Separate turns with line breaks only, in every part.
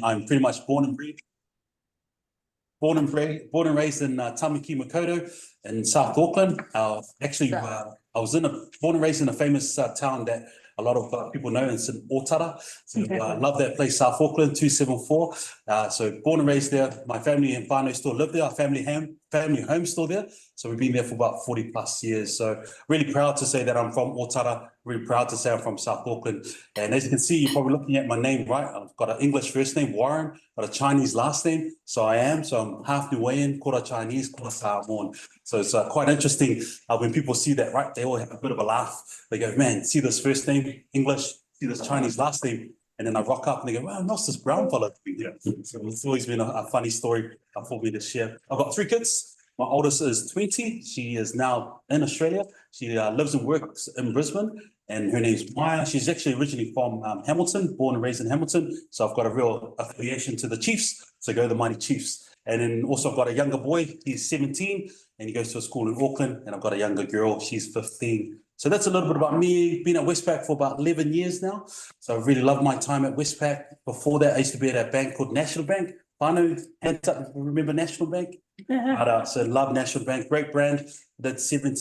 I'm pretty much born and raised in Tamaki Makaurau in South Auckland. I was born and raised in a famous town that a lot of people know, it's in Otara. So I love that place, South Auckland, 274. So born and raised there. My family and whānau still live there. Our family home still there. So we've been there for about 40 plus years. So really proud to say that I'm from Otara. Really proud to say I'm from South Auckland. And as you can see, you're probably looking at my name, right? I've got an English first name, Warren, got a Chinese last name. So I'm half Niuean, quarter Chinese, quarter Samoan. So it's quite interesting when people see that, right? They all have a bit of a laugh. They go, man, see this first name, English, see this Chinese last name. And then I rock up and they go, well, what's this brown fella doing here? So it's always been a funny story for me to share. I've got 3 kids. My oldest is 20. She is now in Australia. She lives and works in Brisbane, and her name's Maya. She's actually originally from Hamilton, born and raised in Hamilton. So I've got a real affiliation to the Chiefs. So go the mighty Chiefs. And then also I've got a younger boy. He's 17 and he goes to a school in Auckland. And I've got a younger girl. She's 15. So that's a little bit about me. Been at Westpac for about 11 years now. So I really love my time at Westpac. Before that, I used to be at a bank called National Bank. Whānau, remember National Bank? So love National Bank, great brand. Did 7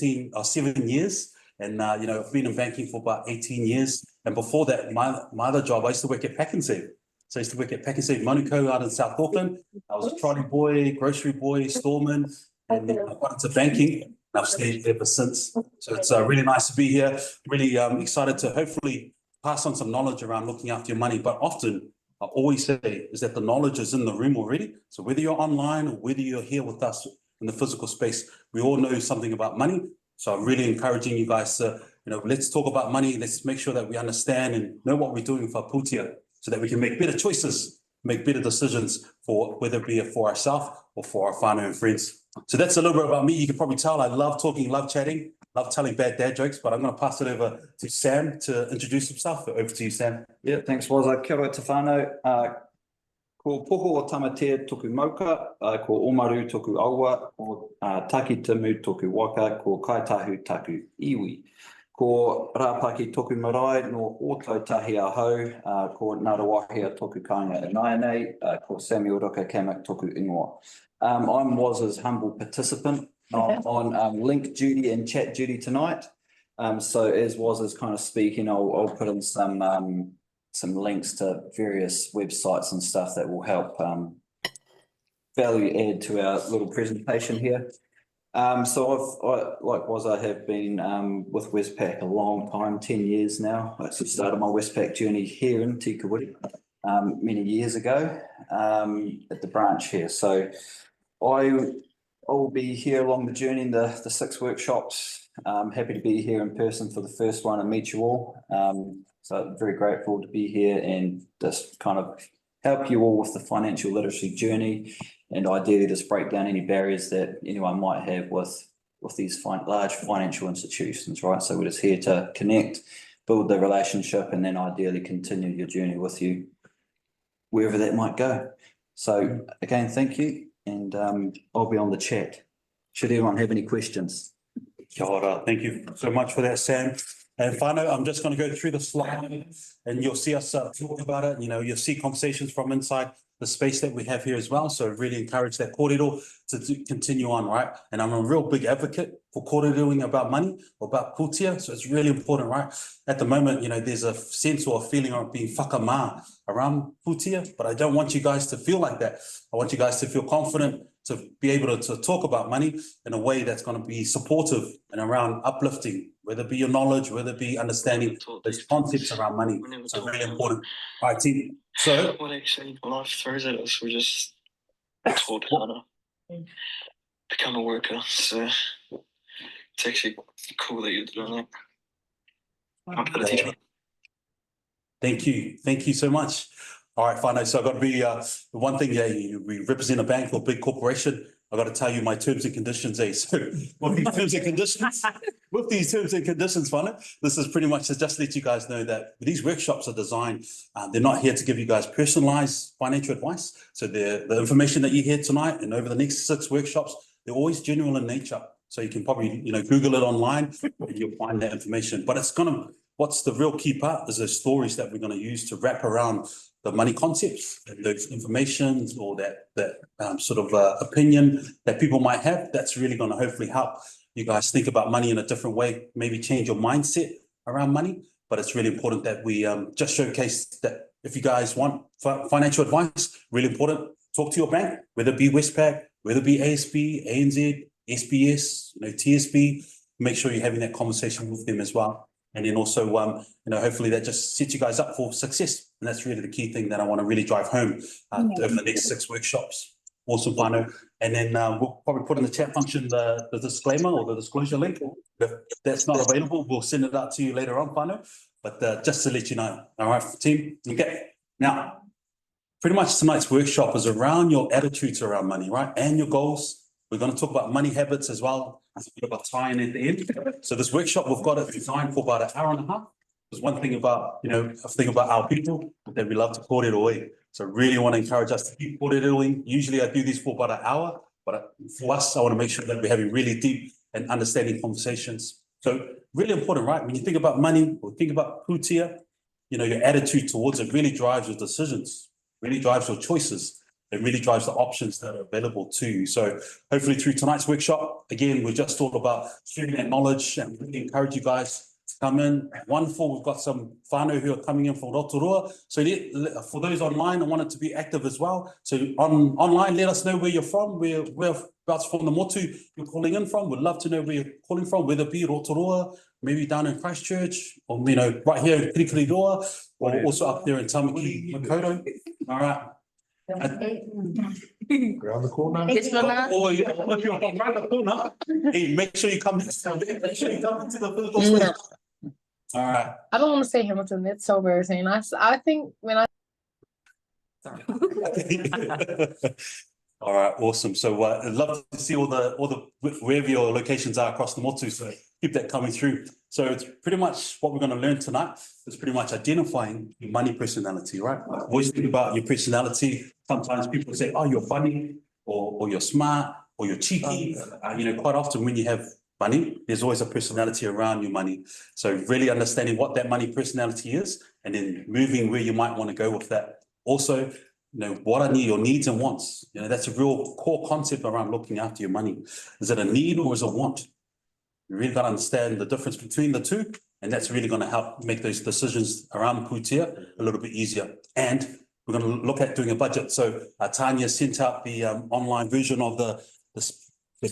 years. And, I've been in banking for about 18 years. And before that, my other job, I used to work at Pack and Save. So I used to work at Pack and Save Manukau out in South Auckland. I was a trolley boy, grocery boy, storeman, and then I got into banking. And I've stayed ever since. So it's really nice to be here. Really excited to hopefully pass on some knowledge around looking after your money. But often, I always say is that the knowledge is in the room already. So whether you're online or whether you're here with us in the physical space, we all know something about money. So I'm really encouraging you guys to, let's talk about money. Let's make sure that we understand and know what we're doing for Pūtea so that we can make better choices, make better decisions for whether it be for ourselves or for our whānau and friends. So that's a little bit about me. You can probably tell I love talking, love chatting, love telling bad dad jokes, but I'm going to pass it over to Sam to introduce himself. Over to you, Sam.
Yeah, thanks, Waza. Kia ora te whānau. Ko poho o tamatea toku mauka, ko omaru toku aua, ko taki tamu toku waka, ko kaitahu taku iwi. Ko rāpaki toku marae no ōtautahi ahau, ko Ngarawahia toku kāinga inaianei, ko Samuel Raka Kamak toku ingoa. I'm Waza's humble participant on link duty and chat duty tonight. So as Waza's kind of speaking, I'll put in some links to various websites and stuff that will help value add to our little presentation here. So like Waza, have been with Westpac a long time, 10 years now. I actually started my Westpac journey here in Tikawiti many years ago at the branch here. So I will be here along the journey in the 6 workshops. Happy to be here in person for the first one and meet you all. So very grateful to be here and just kind of help you all with the financial literacy journey and ideally just break down any barriers that anyone might have with these large financial institutions, right? So we're just here to connect, build the relationship, and then ideally continue your journey with you wherever that might go. So again, thank you. And I'll be on the chat. Should anyone have any questions?
Kia ora. Thank you so much for that, Sam. And whānau, I'm just going to go through the slide and you'll see us talk about it. You'll see conversations from inside the space that we have here as well. So really encourage that kōrero to continue on, right? And I'm a real big advocate for kōreroing about money or about Pūtea. So it's really important, right? At the moment, there's a sense or a feeling of being whakamā around Pūtea, but I don't want you guys to feel like that. I want you guys to feel confident to be able to talk about money in a way that's going to be supportive and around uplifting, whether it be your knowledge, whether it be understanding those concepts around money. So really important. All right, team. So
what actually life throws at us, we just taught how to become a worker. So it's actually cool that you're doing that. I'm going to teach me.
Thank you. Thank you so much. All right, whānau. So I've got to be one thing, we represent a bank or a big corporation. I've got to tell you my terms and conditions, So with these terms and conditions, whānau, this is pretty much to just let you guys know that these workshops are designed, they're not here to give you guys personalized financial advice. So the information that you hear tonight and over the next 6 workshops, they're always general in nature. So you can probably, Google it online and you'll find that information. But what's the real key part is the stories that we're going to use to wrap around the money concepts and those information or that sort of opinion that people might have, that's really going to hopefully help you guys think about money in a different way, maybe change your mindset around money. But it's really important that we just showcase that if you guys want financial advice, really important, talk to your bank, whether it be Westpac, whether it be ASB, ANZ, SBS, TSB, make sure you're having that conversation with them as well. And then also, hopefully that just sets you guys up for success. And that's really the key thing that I want to really drive home over the next 6 workshops. Awesome, whānau. And then we'll probably put in the chat function the disclaimer or the disclosure link. If that's not available, we'll send it out to you later on, whānau. But just to let you know, all right, team. Okay, now, pretty much tonight's workshop is around your attitudes around money, right? And your goals. We're going to talk about money habits as well. There's a bit of a tie-in at the end. So this workshop, we've got it designed for about an hour and a half. There's one thing about, our people that we love to kōrero. So really want to encourage us to keep kōreroing. Usually I do these for about an hour, but for us, I want to make sure that we're having really deep and understanding conversations. So really important, right? When you think about money or think about pūtea, your attitude towards it really drives your decisions, really drives your choices. It really drives the options that are available to you. So hopefully through tonight's workshop, again, we're just all about sharing that knowledge and really encourage you guys to come in. Wonderful, we've got some whānau who are coming in from Rotorua. So for those online, I want it to be active as well. So online, let us know where you're from. Whereabouts from the motu you're calling in from. We'd love to know where you're calling from, whether it be Rotorua, maybe down in Christchurch, or right here in Kirikiriroa, or also up there in Tamaki, Makaurau. All right.
Around the corner.
If you're around the corner, hey, make sure you come into the physical space. All right.
I don't want to say Hamilton. That's so embarrassing. I think when I. Sorry.
All right, awesome. So I'd love to see all the wherever your locations are across the motu. So keep that coming through. So it's pretty much what we're going to learn tonight is pretty much identifying your money personality, right? Always think about your personality. Sometimes people say, oh, you're funny or you're smart or you're cheeky. Quite often when you have money, there's always a personality around your money. So really understanding what that money personality is and then moving where you might want to go with that. Also, what are your needs and wants? That's a real core concept around looking after your money. Is it a need or is it a want? You really got to understand the difference between the two, and that's really going to help make those decisions around pūtea a little bit easier. And we're going to look at doing a budget. So Tanya sent out the online version of the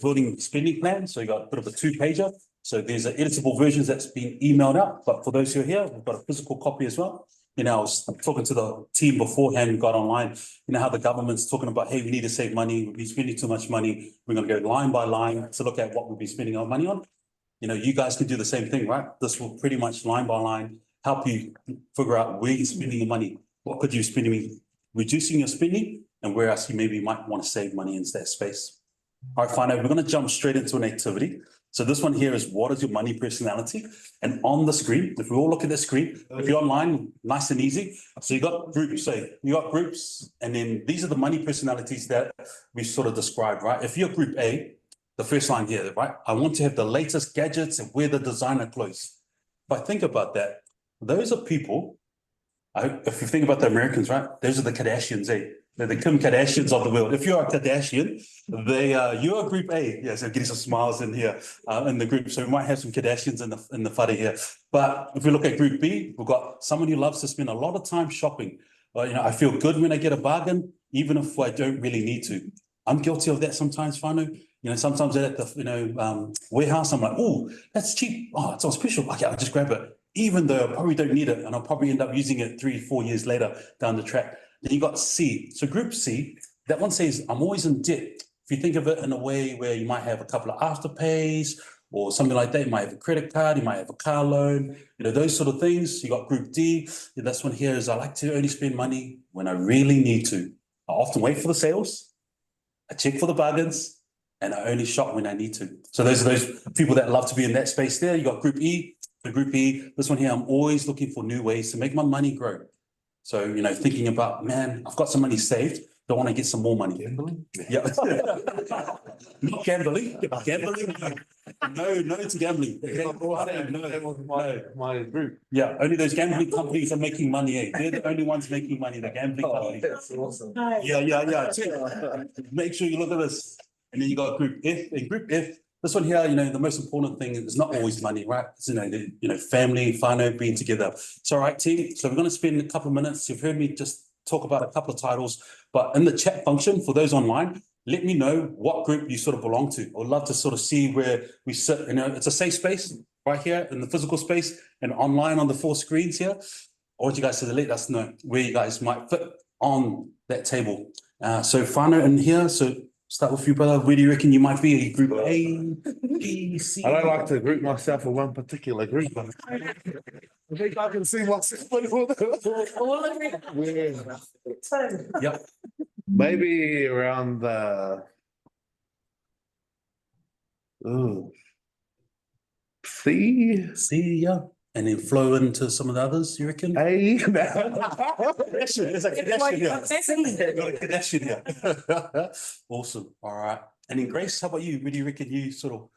building spending plan. So you got a bit of a 2-pager. So there's an editable version that's been emailed out, but for those who are here, we've got a physical copy as well. I was talking to the team beforehand, we got online, how the government's talking about, hey, we need to save money, we've been spending too much money. We're going to go line by line to look at what we'll be spending our money on. You guys can do the same thing, right? This will pretty much line by line help you figure out where you're spending the money. What could you spend, reducing your spending, and where else you maybe might want to save money in that space. All right, fine. We're going to jump straight into an activity. So this one here is, what is your money personality? And on the screen, if we all look at the screen, if you're online, nice and easy. So you got groups, and then these are the money personalities that we sort of described, right? If you're group A, the first line here, right? I want to have the latest gadgets and wear the designer clothes. If I think about that, those are people, if you think about the Americans, right? Those are the Kardashians, eh? They're the Kim Kardashians of the world. If you're a Kardashian, you're a group A. Yeah, so getting some smiles in here in the group. So we might have some Kardashians in the whare here. But if we look at group B, we've got someone who loves to spend a lot of time shopping. I feel good when I get a bargain, even if I don't really need to. I'm guilty of that sometimes, whānau. Sometimes at the warehouse, I'm like, oh, that's cheap. Oh, it's on special. Okay, I'll just grab it. Even though I probably don't need it, and I'll probably end up using it 3-4 years later down the track. Then you got C. So group C, that one says, I'm always in debt. If you think of it in a way where you might have a couple of afterpays or something like that, you might have a credit card, you might have a car loan, those sort of things. You got group D. And this one here is, I like to only spend money when I really need to. I often wait for the sales, I check for the bargains, and I only shop when I need to. So those are those people that love to be in that space there. You got group E. The group E, this one here, I'm always looking for new ways to make my money grow. So, thinking about, man, I've got some money saved, don't want to get some more money.
Gambling?
Yeah. Not gambling, gambling, no to gambling. Okay?
That was my group.
Yeah, only those gambling companies are making money, eh? They're the only ones making money, the gambling companies.
That's awesome.
Yeah. Make sure you look at this. And then you got group F. In group F, this one here, the most important thing is not always money, right? It's, family, whānau, being together. So, all right, team. So we're going to spend a couple of minutes. You've heard me just talk about a couple of titles, but in the chat function for those online, let me know what group you sort of belong to. I'd love to sort of see where we sit. It's a safe space right here in the physical space and online on the 4 screens here. I want you guys to let us know where you guys might fit on that table. So whānau in here. So start with you, brother. Where do you reckon you might be? Are you group A, B, C?
I don't like to group myself in one particular group. I think I can see myself.
All of it.
Yep.
Maybe around the
C, yeah. And then flow into some of the others, you reckon?
A.
There's a connection here. Got a connection here. Awesome. All right. And then Grace, how about you? Where do you reckon you sort of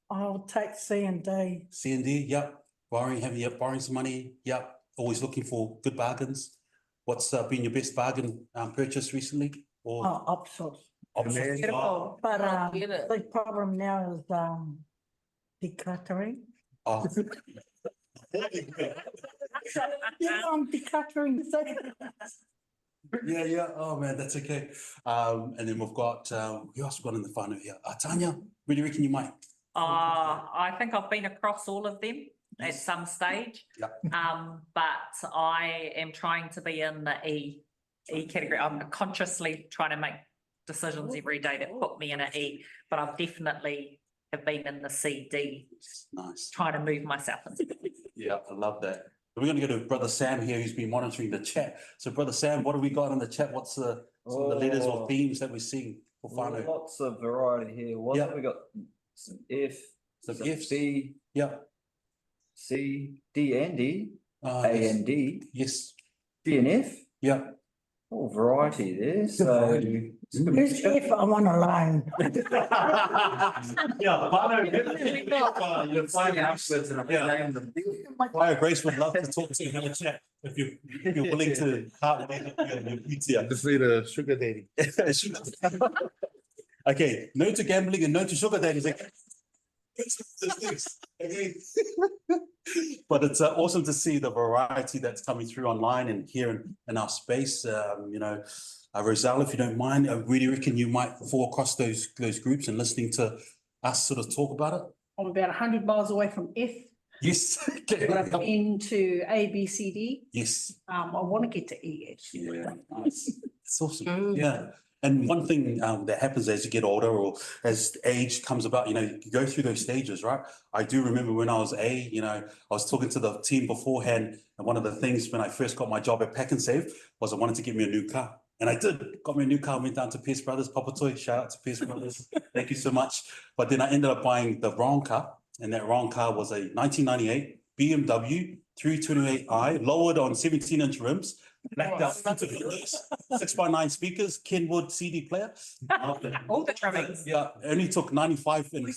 I'll take C and D.
C and D? Yep. Borrowing some money. Yep. Always looking for good bargains. What's been your best bargain purchase recently? Or
Options.
options?
Beautiful.
But
Oh, get it.
the problem now is decluttering.
Oh.
Yeah, I'm decluttering.
Yeah. Oh man, that's okay. And then we've got who else we got in the whānau here? Tanya, where do you reckon you might?
I think I've been across all of them at some stage.
Yep.
But I am trying to be in the E category. I'm consciously trying to make decisions every day that put me in an E, but I've definitely have been in the C, D,
Nice.
trying to move myself into the E.
Yeah, I love that. We're going to go to Brother Sam here, who's been monitoring the chat. So, Brother Sam, what have we got in the chat? What's some of the letters or themes that we're seeing for whānau?
Lots of variety here. What have we got? Some F,
Some
some
Fs.
B,
Yeah.
C, D and E, A
Yes.
and D,
Yes.
D and F.
Yeah.
All variety there. So
Who's F? I want a loan.
Yeah, whānau.
you're finding experts and name them.
Whānau Grace would love to talk to you in the chat if you're willing to heart your beauty.
Just need a sugar daddy.
Okay, no to gambling and no to sugar daddies. Okay. But it's awesome to see the variety that's coming through online and here in our space. Rosal, if you don't mind, I really reckon you might fall across those groups and listening to us sort of talk about it.
I'm about 100 miles away from F,
Yes.
but I'm into A, B, C, D.
Yes.
I want to get to E actually.
Yeah, nice. It's awesome. Yeah. And one thing that happens as you get older or as age comes about, you go through those stages, right? I do remember when I was I was talking to the team beforehand, and one of the things when I first got my job at Pack and Save was I wanted to get me a new car. And I did, got me a new car, went down to Pierce Brothers, Papatoy, shout out to Pierce Brothers. Thank you so much. But then I ended up buying the wrong car, and that wrong car was a 1998 BMW 328i, lowered on 17-inch rims, blacked out, 6x9 speakers, Kenwood CD player.
All the trimmings.
Yeah, it only took 95 and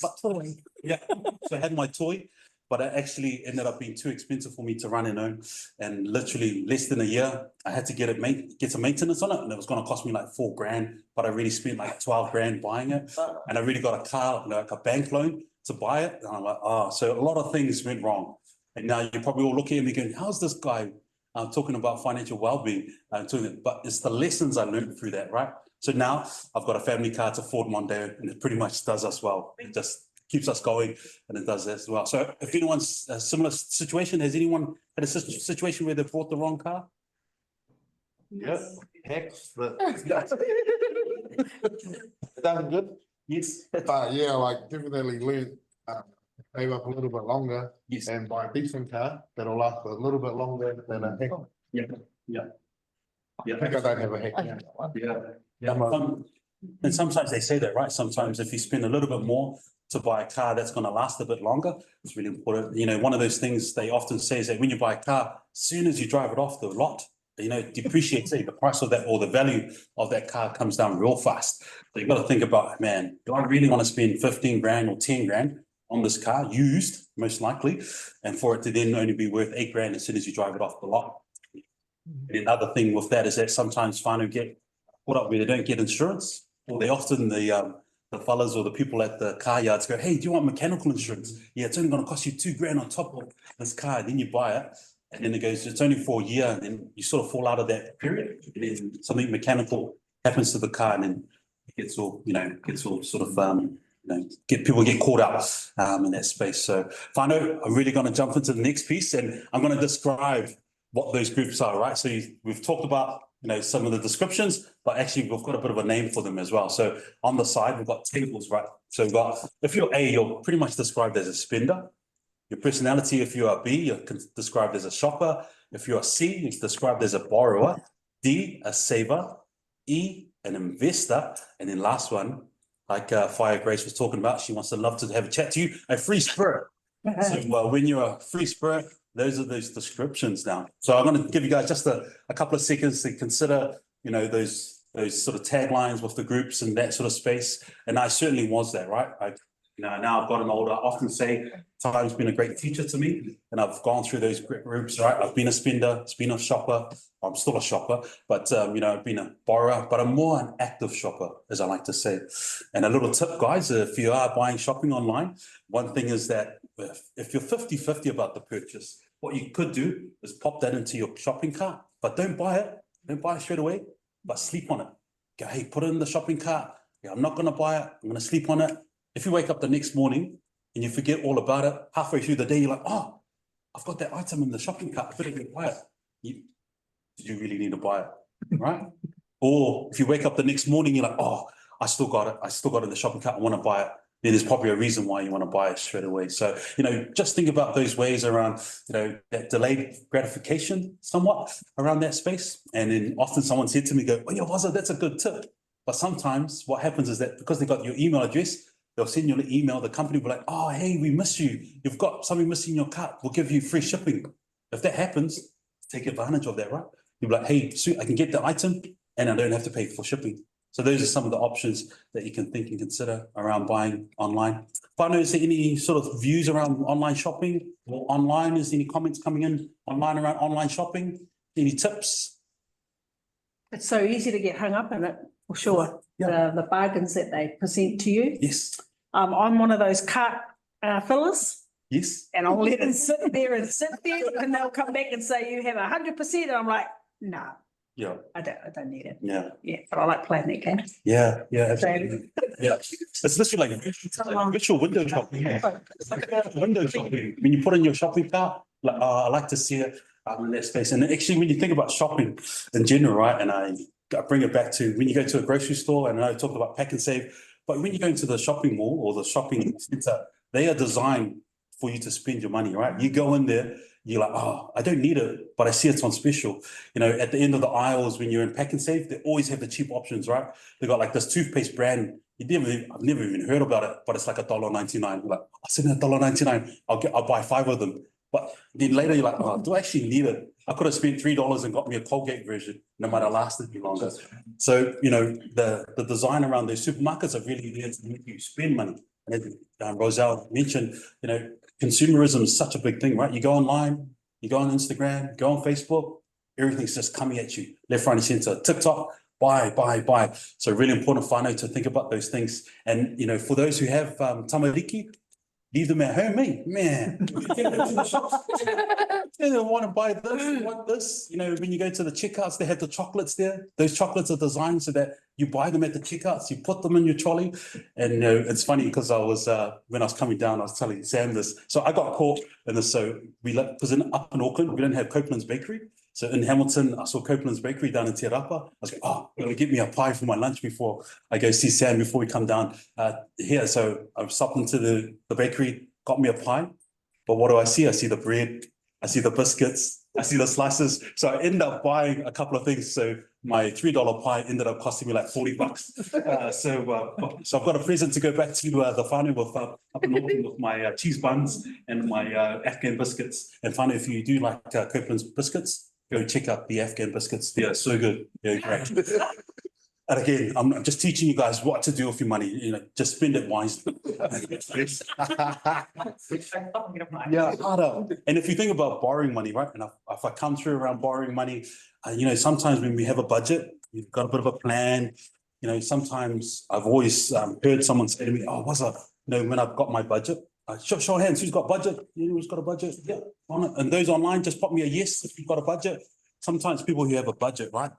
yeah, so I had my toy, but it actually ended up being too expensive for me to run and own. And literally less than a year, I had to get some maintenance on it, and it was going to cost me like $4,000. But I really spent like 12 grand buying it, and I really got a car, like a bank loan to buy it. And I'm like, so a lot of things went wrong. And now you're probably all looking at me going, how's this guy talking about financial well-being? But it's the lessons I learned through that, right? So now I've got a family car, it's a Ford Mondeo, and it pretty much does us well. It just keeps us going, and it does that as well. So if anyone's a similar situation, has anyone had a situation where they bought the wrong car?
Yep. Hex. Done good.
Yes.
Yeah, like definitely learn, save up a little bit longer
Yes.
and buy a decent car that'll last a little bit longer than a hex.
Yeah.
I think I don't have a hex.
And sometimes they say that, right? Sometimes if you spend a little bit more to buy a car that's going to last a bit longer, it's really important. One of those things they often say is that when you buy a car, as soon as you drive it off the lot, depreciates, the price of that or the value of that car comes down real fast. So you've got to think about, man, do I really want to spend 15 grand or 10 grand on this car, used, most likely, and for it to then only be worth 8 grand as soon as you drive it off the lot? And another thing with that is that sometimes whānau get caught up where they don't get insurance, or they often, the fellas or the people at the car yards go, hey, do you want mechanical insurance? Yeah, it's only going to cost you 2 grand on top of this car. Then you buy it. And then it goes, it's only for a year, and then you sort of fall out of that period. And then something mechanical happens to the car, and then it gets all, sort of, people get caught out in that space. So whānau, I'm really going to jump into the next piece, and I'm going to describe what those groups are, right? So we've talked about, some of the descriptions, but actually we've got a bit of a name for them as well. So on the side, we've got tables, right? So we've got, if you're A, you're pretty much described as a spender. Your personality, if you are B, you're described as a shopper. If you're C, you're described as a borrower. D, a saver. E, an investor. And then last one, like Fire Grace was talking about, she wants to love to have a chat to you, a free spirit. So when you're a free spirit, those are those descriptions now. So I'm going to give you guys just a couple of seconds to consider, those sort of taglines with the groups and that sort of space. And I certainly was that, right? Now I've gotten older, I often say time's been a great teacher to me, and I've gone through those groups, right? I've been a spender, been a shopper. I'm still a shopper, but I've been a borrower, but I'm more an active shopper, as I like to say. And a little tip, guys, if you are buying shopping online, one thing is that if you're 50-50 about the purchase, what you could do is pop that into your shopping cart, but don't buy it straight away, but sleep on it. Go, hey, put it in the shopping cart. Yeah, I'm not going to buy it. I'm going to sleep on it. If you wake up the next morning and you forget all about it, halfway through the day, you're like, oh, I've got that item in the shopping cart. I better go buy it. Did you really need to buy it? Right? Or if you wake up the next morning, you're like, oh, I still got it. I still got it in the shopping cart. I want to buy it. Then there's probably a reason why you want to buy it straight away. So, just think about those ways around, that delayed gratification somewhat around that space. And then often someone said to me, go, oh, yeah, Waza, that's a good tip. But sometimes what happens is that because they got your email address, they'll send you an email, the company will be like, oh, hey, we miss you. You've got something missing in your cart. We'll give you free shipping. If that happens, take advantage of that, right? You'll be like, hey, sweet, I can get the item and I don't have to pay for shipping. So those are some of the options that you can think and consider around buying online. Whānau, is there any sort of views around online shopping or online? Is there any comments coming in online around online shopping? Any tips?
It's so easy to get hung up in it, for sure.
Yeah.
The bargains that they present to you.
Yes.
I'm one of those cart fillers,
Yes.
and I'll let it sit there, and they'll come back and say, you have 100%, and I'm like, no,
Yeah.
I don't need it.
Yeah.
Yeah, but I like playing that game.
Yeah. Yeah. Absolutely. Yeah. It's literally like virtual window shopping. It's like window shopping. When you put in your shopping cart, like, I like to see it in that space. And actually, when you think about shopping in general, right, and I bring it back to when you go to a grocery store, and I talked about pack and save, but when you go into the shopping mall or the shopping center, they are designed for you to spend your money, right? You go in there, you're like, oh, I don't need it, but I see it's on special. At the end of the aisles, when you're in pack and save, they always have the cheap options, right? They got like this toothpaste brand. I've never even heard about it, but it's like $1.99. You're like, I'll send it $1.99. I'll buy 5 of them. But then later you're like, oh, do I actually need it? I could have spent $3 and got me a Colgate version, no matter lasted me longer. So, the design around those supermarkets are really there to make you spend money. And as Roselle mentioned, consumerism is such a big thing, right? You go online, you go on Instagram, go on Facebook, everything's just coming at you, left, right, and center. TikTok, buy. So really important, whānau, to think about those things. And, for those who have tamariki, leave them at home, man. They don't want to buy this, you want this. When you go to the checkouts, they have the chocolates there. Those chocolates are designed so that you buy them at the checkouts, you put them in your trolley. And it's funny because when I was coming down, I was telling Sam this. So I got caught in this. So because up in Auckland, we don't have Copeland's Bakery. So in Hamilton, I saw Copeland's Bakery down in Te Rapa. I was like, oh, I'm going to get me a pie for my lunch before I go see Sam before we come down here. So I stopped into the bakery, got me a pie. But what do I see? I see the bread, I see the biscuits, I see the slices. So I end up buying a couple of things. So my $3 pie ended up costing me like $40. So I've got a present to go back to the whānau with up in Auckland with my cheese buns and my Afghan biscuits. And whānau, if you do like Copeland's biscuits, go check out the Afghan biscuits. They're so good. Yeah, great. And again, I'm just teaching you guys what to do with your money. You know, just spend it wisely. Yeah, harder. And if you think about borrowing money, right? And if I come through around borrowing money, you know, sometimes when we have a budget, you've got a bit of a plan. You know, sometimes I've always heard someone say to me, "Oh, what's up?" You know, when I've got my budget, show of hands, who's got budget? You know, who's got a budget? Yeah, on it. And those online, just pop me a yes if you've got a budget. Sometimes people who have a budget, right,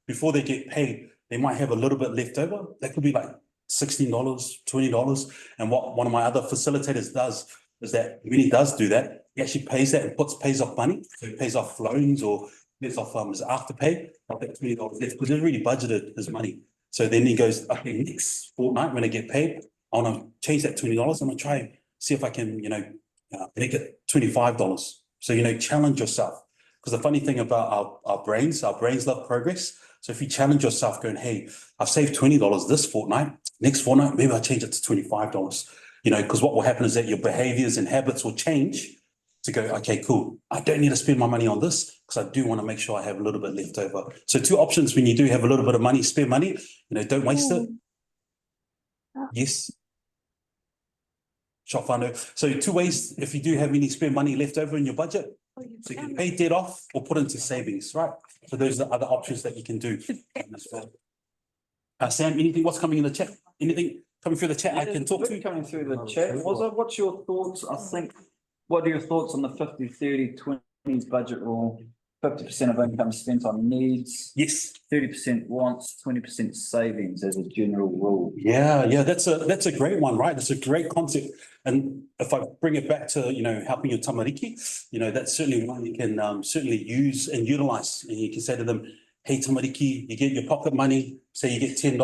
before they get paid, they might have a little bit left over. That could be like $16, $20. And what one of my other facilitators does is that when he does do that, he actually pays that and pays off money. So he pays off loans or pays off his afterpay, like that $20 left, because he's already budgeted his money. So then he goes, okay, next fortnight when I get paid, I want to change that $20. I'm going to try and see if I can, you know, make it $25. So, you know, challenge yourself. Because the funny thing about our brains love progress. So if you challenge yourself going, hey, I've saved $20 this fortnight, next fortnight, maybe I'll change it to $25. You know, because what will happen is that your behaviors and habits will change to go, okay, cool. I don't need to spend my money on this because I do want to make sure I have a little bit left over. So two options when you do have a little bit of money, spare money, you know, don't waste it. Yes. Shop whānau. So two ways, if you do have any spare money left over in your budget, so you can pay debt off or put into savings, right? So those are the other options that you can do as well. Sam, anything, what's coming in the chat? Anything coming through the chat I can talk to?
Coming through the chat, what's your thoughts? I think, what are your thoughts on the 50-30-20 budget rule? 50% of income spent on needs.
Yes.
30% wants, 20% savings as a general rule.
Yeah, that's a great one, right? It's a great concept. And if I bring it back to, you know, helping your tamariki, you know, that's certainly one you can certainly use and utilize. And you can say to them, hey, tamariki, you get your pocket money, say you get $10.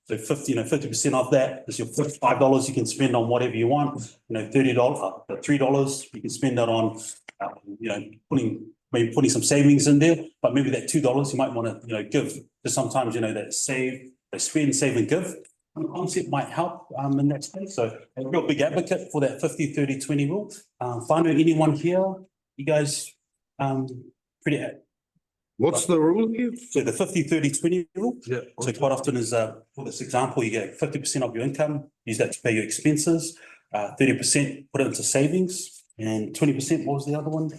So 50% of that is your $5 you can spend on whatever you want. You know, $30, $3 you can spend that on, you know, putting some savings in there, but maybe that $2 you might want to, you know, give. Because sometimes, you know, that spend, save and give concept might help in that space. So a real big advocate for that 50-30-20 rule. Whānau, anyone here? You guys pretty.
What's the rule here?
So the 50-30-20 rule.
Yeah.
So quite often is for this example, you get 50% of your income, use that to pay your expenses, 30% put it into savings, and 20%, what was the other one?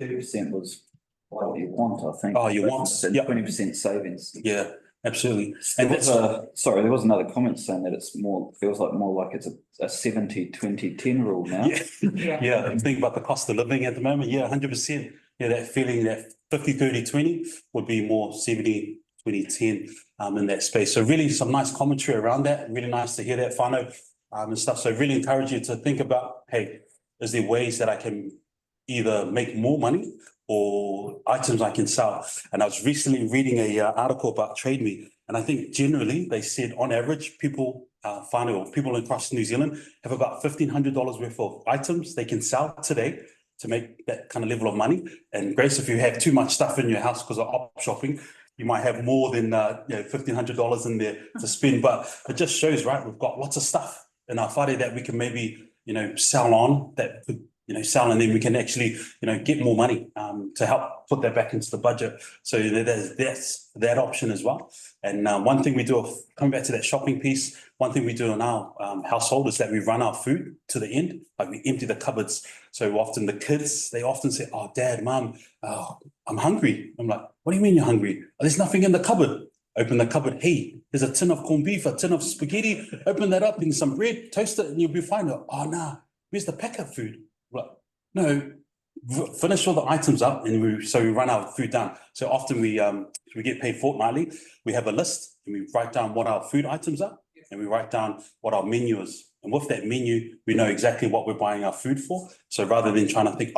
30% was what you want, I think.
Oh, you want, yeah.
20% savings.
Yeah, absolutely.
And
And that's
sorry, there was another comment saying that it's feels more like it's a 70-20-10 rule now.
Yeah, I'm thinking about the cost of living at the moment. Yeah, 100%. Yeah, that feeling that 50-30-20 would be more 70-20-10 in that space. So really some nice commentary around that. Really nice to hear that, whānau, and stuff. So really encourage you to think about, hey, is there ways that I can either make more money or items I can sell? And I was recently reading a article about Trade Me, and I think generally they said on average people, whānau, people across New Zealand have about $1,500 worth of items they can sell today to make that kind of level of money. And Grace, if you have too much stuff in your house because of op shopping, you might have more than $1,500 in there to spend. But it just shows, right, we've got lots of stuff in our whare that we can maybe, you know, sell on, that could, you know, sell, and then we can actually, you know, get more money to help put that back into the budget. So that's that option as well. And one thing we do, coming back to that shopping piece, one thing we do in our household is that we run our food to the end, like we empty the cupboards. So often the kids, they often say, oh, Dad, Mum, I'm hungry. I'm like, what do you mean you're hungry? Oh, there's nothing in the cupboard. Open the cupboard. Hey, there's a tin of corned beef, a tin of spaghetti. Open that up and some bread, toast it, and you'll be fine. Oh, nah, where's the packet food? Like, no, finish all the items up, and we run our food down. So often we get paid fortnightly. We have a list and we write down what our food items are, and we write down what our menu is. And with that menu, we know exactly what we're buying our food for. So rather than trying to think,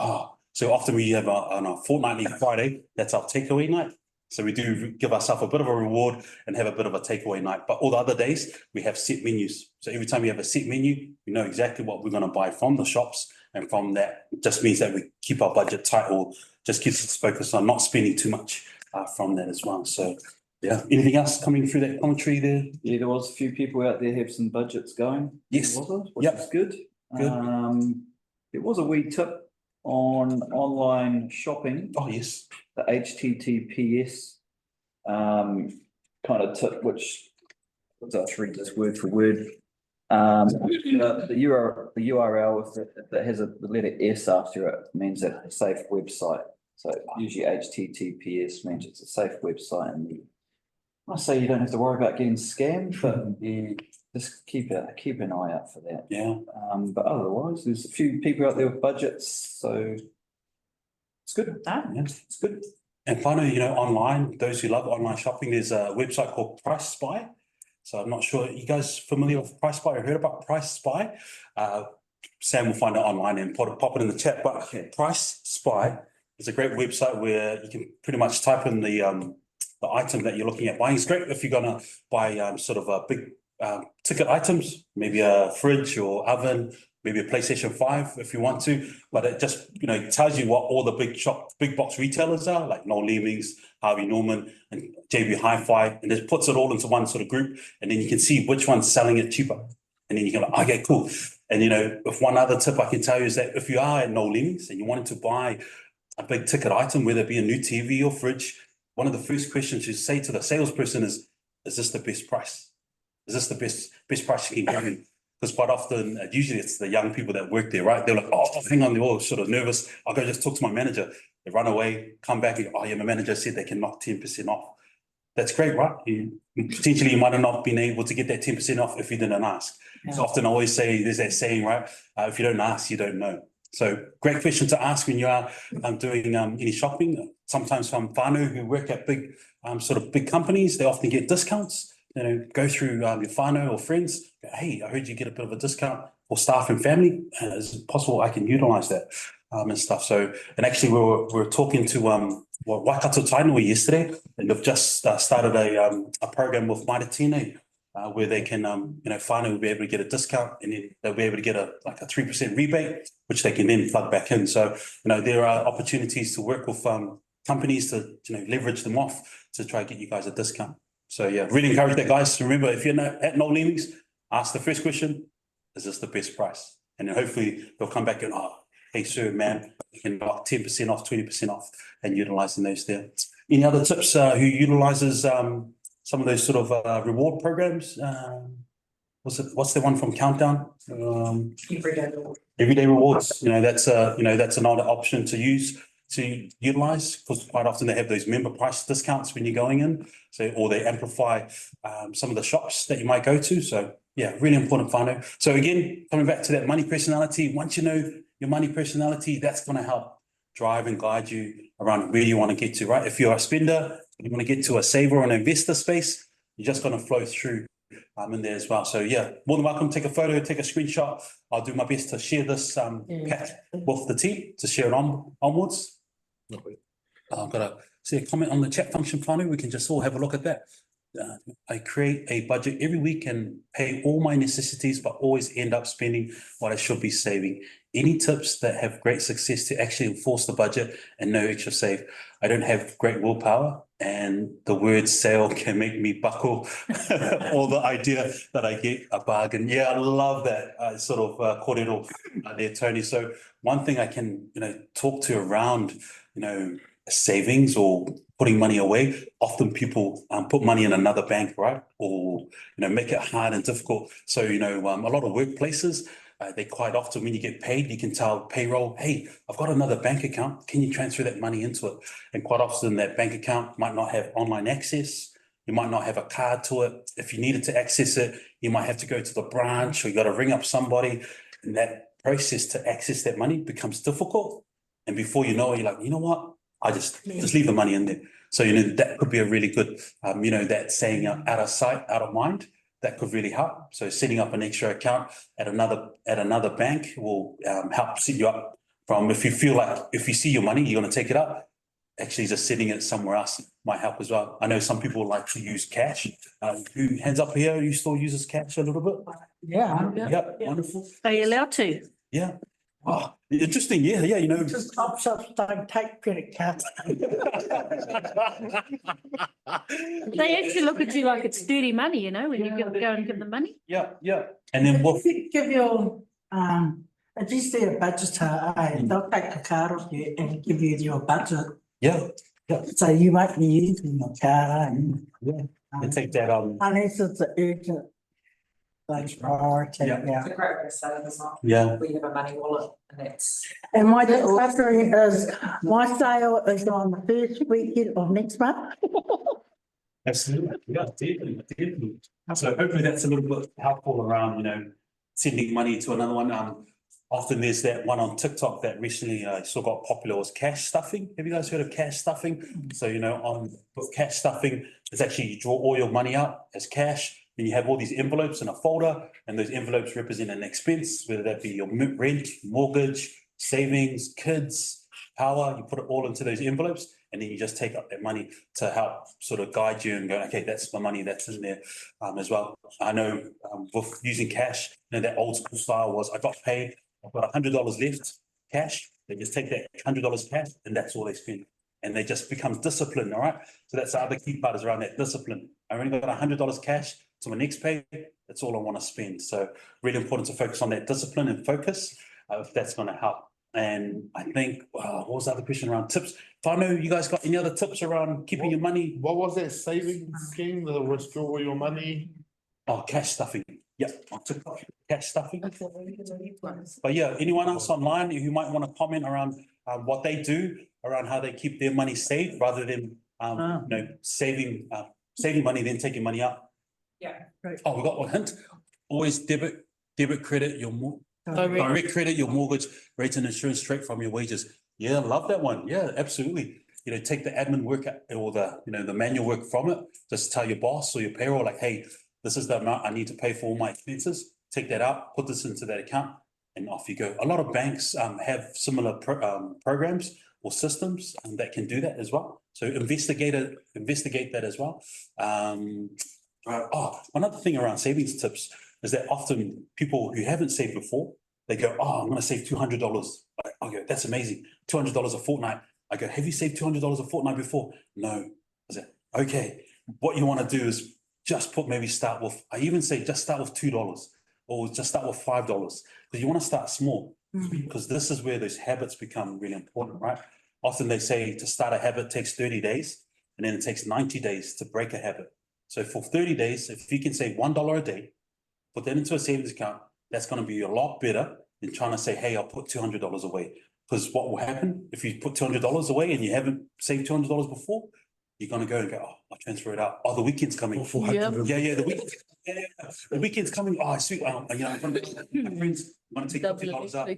so often we have on our fortnightly Friday, that's our takeaway night. So we do give ourselves a bit of a reward and have a bit of a takeaway night. But all the other days, we have set menus. So every time we have a set menu, we know exactly what we're going to buy from the shops. And from that, it just means that we keep our budget tight, or just keeps us focused on not spending too much from that as well. So, yeah. Anything else coming through that commentary there?
Yeah, there was a few people out there have some budgets going.
Yes.
Which is good.
Good.
There was a wee tip on online shopping.
Oh, yes.
the HTTPS kind of tip, which I'll read this word for word. The URL if it has the letter S after it means that it's a safe website. So usually HTTPS means it's a safe website, and I say you don't have to worry about getting scammed, but you just keep an eye out for that.
Yeah.
But otherwise, there's a few people out there with budgets, so it's good.
Yeah, it's good. And finally, you know, online, those who love online shopping, there's a website called Price Spy. So I'm not sure, you guys familiar with Price Spy or heard about Price Spy? Sam will find it online and pop it in the chat, but Price Spy is a great website where you can pretty much type in the item that you're looking at buying. It's great if you're gonna buy sort of a big ticket items, maybe a fridge or oven, maybe a PlayStation 5 if you want to, but it just, you know, tells you what all the big box retailers are, like Noel Leemings, Harvey Norman, and JB Hi-Fi, and it puts it all into one sort of group, and then you can see which one's selling it cheaper. And then you can like, okay, cool. And you know, if one other tip I can tell you is that if you are at Noel Leemings and you wanted to buy a big ticket item, whether it be a new TV or fridge, one of the first questions you say to the salesperson is this the best price? Is this the best price you can give me? Because quite often, usually it's the young people that work there, right? They're like, oh, hang on, they're all sort of nervous. I'll go just talk to my manager. They run away, come back, and, oh yeah, my manager said they can knock 10% off. That's great, right? Potentially you might have not been able to get that 10% off if you didn't ask.
Yeah.
So often I always say, there's that saying, right? If you don't ask, you don't know. So great question to ask when you are doing any shopping. Sometimes from whānau who work at big big companies, they often get discounts. You know, go through your whānau or friends. Go, hey, I heard you get a bit of a discount for staff and family. Is it possible I can utilize that and stuff? So, and actually we were talking to Waikato Tainui yesterday, and they've just started a program with Mauri where they can, you know, whānau will be able to get a discount, and then they'll be able to get a 3% rebate, which they can then plug back in. So, you know, there are opportunities to work with companies to, you know, leverage them off to try and get you guys a discount. So yeah, really encourage that, guys. Remember, if you're at Noel Leemings, ask the first question, is this the best price? And then hopefully they'll come back and, oh, hey, sir, man, you can knock 10% off, 20% off, and utilizing those there. Any other tips who utilizes some of those sort of reward programs? What's the one from Countdown? Everyday rewards. You know, that's another option to utilize, because quite often they have those member price discounts when you're going in. So, or they amplify some of the shops that you might go to. So yeah, really important whānau. So again, coming back to that money personality, once you know your money personality, that's going to help drive and guide you around where you want to get to, right? If you're a spender, you want to get to a saver or an investor space, you're just going to flow through in there as well. So yeah, more than welcome, take a photo, take a screenshot. I'll do my best to share this pack with the team to share it onwards. I've got to see a comment on the chat function, whānau. We can just all have a look at that. I create a budget every week and pay all my necessities, but always end up spending what I should be saving. Any tips that have great success to actually enforce the budget and no extra save? I don't have great willpower, and the word sale can make me buckle or the idea that I get a bargain. Yeah, I love that sort of kōrero there, Tony. So one thing I can, you know, talk to around, you know, savings or putting money away. Often people put money in another bank, right? Or, you know, make it hard and difficult. So, you know, a lot of workplaces, they quite often, when you get paid, you can tell payroll, hey, I've got another bank account. Can you transfer that money into it? And quite often that bank account might not have online access. You might not have a card to it. If you needed to access it, you might have to go to the branch, or you got to ring up somebody. And that process to access that money becomes difficult. And before you know it, you're like, you know what? I just leave the money in there. So, you know, that could be a really good, you know, that saying out of sight, out of mind, that could really help. So setting up an extra account at another bank will help set you up from, if you feel like, if you see your money, you're going to take it up, actually just setting it somewhere else might help as well. I know some people like to use cash. Who, hands up here, who still uses cash a little bit?
Yeah.
Yep, wonderful.
Are you allowed to?
Yeah. Oh, interesting. Yeah, you know.
Just top shops don't take credit cards.
They actually look at you like it's dirty money, you know, when you go and give them money.
Yeah. And then what?
If you give your, at least their budget, they'll take the card off you and give you your budget.
Yeah.
So you might be using the car and.
And take that
Unless it's an urgent. Like priority,
Yeah.
yeah.
It's a great way to save as well.
yeah.
We have a money wallet and that's.
And my delivery is, my sale is on the first weekend of next month.
Absolutely, yeah, definitely. So hopefully that's a little bit helpful around, sending money to another one. Often there's that one on TikTok that recently sort of got popular was cash stuffing. Have you guys heard of cash stuffing? So, with cash stuffing, it's actually you draw all your money out as cash. Then you have all these envelopes in a folder, and those envelopes represent an expense, whether that be your rent, mortgage, savings, kids, power. You put it all into those envelopes, and then you just take up that money to help sort of guide you and go, okay, that's my money that's in there as well. I know with using cash, that old school style was I got paid, I've got $100 left cash. They just take that $100 cash and that's all they spend. And they just become disciplined, all right? So that's the other key part is around that discipline. I only got $100 cash to my next pay. That's all I want to spend. So really important to focus on that discipline and focus if that's going to help. And I think, what was the other question around tips? whānau, you guys got any other tips around keeping your money?
What was that savings scheme, the withdraw your money?
Oh, cash stuffing. Yeah, on TikTok, cash stuffing. But yeah, anyone else online who might want to comment around what they do, around how they keep their money saved rather than, saving money, then taking money out?
Yeah.
Oh, we got one hint. Always debit credit your direct credit your mortgage rates and insurance straight from your wages. Yeah, love that one. Yeah, absolutely. Take the admin work or the manual work from it. Just tell your boss or your payroll like, hey, this is the amount I need to pay for all my expenses. Take that out, put this into that account, and off you go. A lot of banks have similar programs or systems that can do that as well. So investigate that as well. Another thing around savings tips is that often people who haven't saved before, they go, oh, I'm going to save $200. I go, that's amazing. $200 a fortnight. I go, have you saved $200 a fortnight before? No. I said, okay, what you want to do is just I even say just start with $2 or just start with $5 because you want to start small because this is where those habits become really important, right? Often they say to start a habit takes 30 days and then it takes 90 days to break a habit. So for 30 days, if you can save $1 a day, put that into a savings account, that's going to be a lot better than trying to say, hey, I'll put $200 away. Because what will happen if you put $200 away and you haven't saved $200 before, you're going to go and go, oh, I'll transfer it out. Oh, the weekend's coming.
Or 400.
Yeah, the weekend's coming. Oh, sweet. I'm going to my friends, I'm going to take $50 out.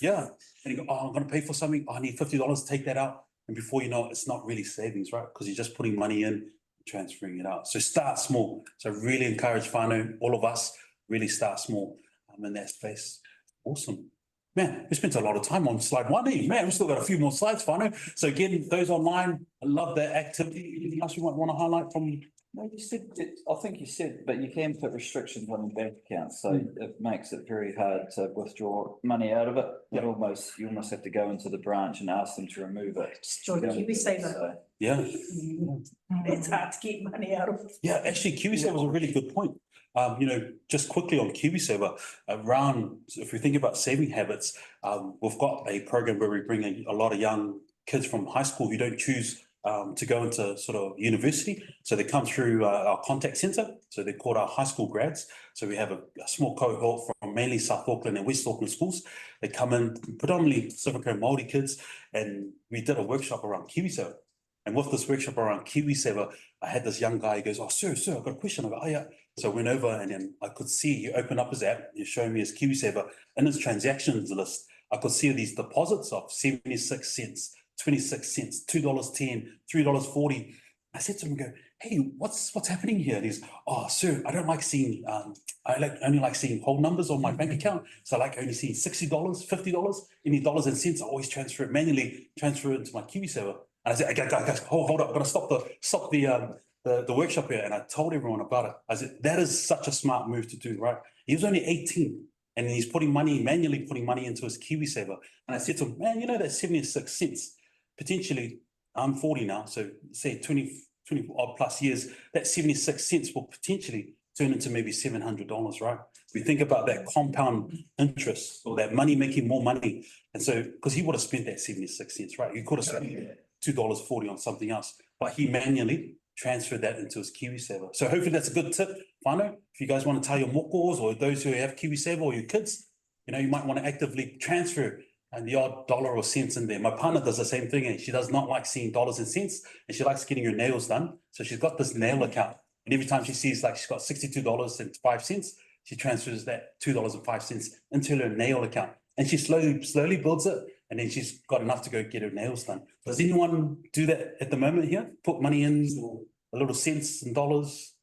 Yeah. And you go, oh, I'm going to pay for something. Oh, I need $50 to take that out. And before you know it, it's not really savings, right? Because you're just putting money in, transferring it out. So start small. So really encourage whānau, all of us, really start small in that space. Awesome. Man, we spent a lot of time on slide 1. Man, we've still got a few more slides, whānau. So again, those online, I love that activity. Anything else you might want to highlight from?
No, you said, I think you said, but you can put restrictions on your bank account, so it makes it very hard to withdraw money out of it. You almost have to go into the branch and ask them to remove it.
Just join KiwiSaver.
So,
Yeah.
It's hard to get money out of it.
Yeah, actually, KiwiSaver was a really good point. Just quickly on KiwiSaver, if we think about saving habits, we've got a program where we bring a lot of young kids from high school who don't choose to go into sort of university. So they come through our contact center. So they're called our high school grads. So we have a small cohort from mainly South Auckland and West Auckland schools. They come in predominantly Pacific and Mauri kids. And we did a workshop around KiwiSaver. And with this workshop around KiwiSaver, I had this young guy, he goes, oh, sir, I've got a question. I go, oh, yeah. So I went over and then I could see, he opened up his app, he's showing me his KiwiSaver. In his transactions list, I could see these deposits of 76 cents, 26 cents, $2.10, $3.40. I said to him, go, hey, what's happening here? And he's, oh, sir, I don't like seeing, only like seeing whole numbers on my bank account. So I like only seeing $60, $50, any dollars and cents. I always transfer it into my KiwiSaver. And I said, guys, hold up, I'm going to stop the workshop here. And I told everyone about it. I said, that is such a smart move to do, right? He was only 18 and he's manually putting money into his KiwiSaver. And I said to him, man, that's 76 cents. Potentially, I'm 40 now, so say 20 odd plus years, that 76 cents will potentially turn into maybe $700, right? We think about that compound interest or that money making more money. And so, because he would have spent that 76 cents, right? You could have spent $2.40 on something else, but he manually transferred that into his KiwiSaver. So hopefully that's a good tip, whānau. If you guys want to tell your mokos or those who have KiwiSaver or your kids, you know, you might want to actively transfer and the odd dollar or cents in there. My partner does the same thing, and she does not like seeing dollars and cents, and she likes getting her nails done. So she's got this nail account, and every time she sees like she's got $62.05, she transfers that $2.05 into her nail account, and she slowly builds it, and then she's got enough to go get her nails done. Does anyone do that at the moment here? Put money in, or a little cents and dollars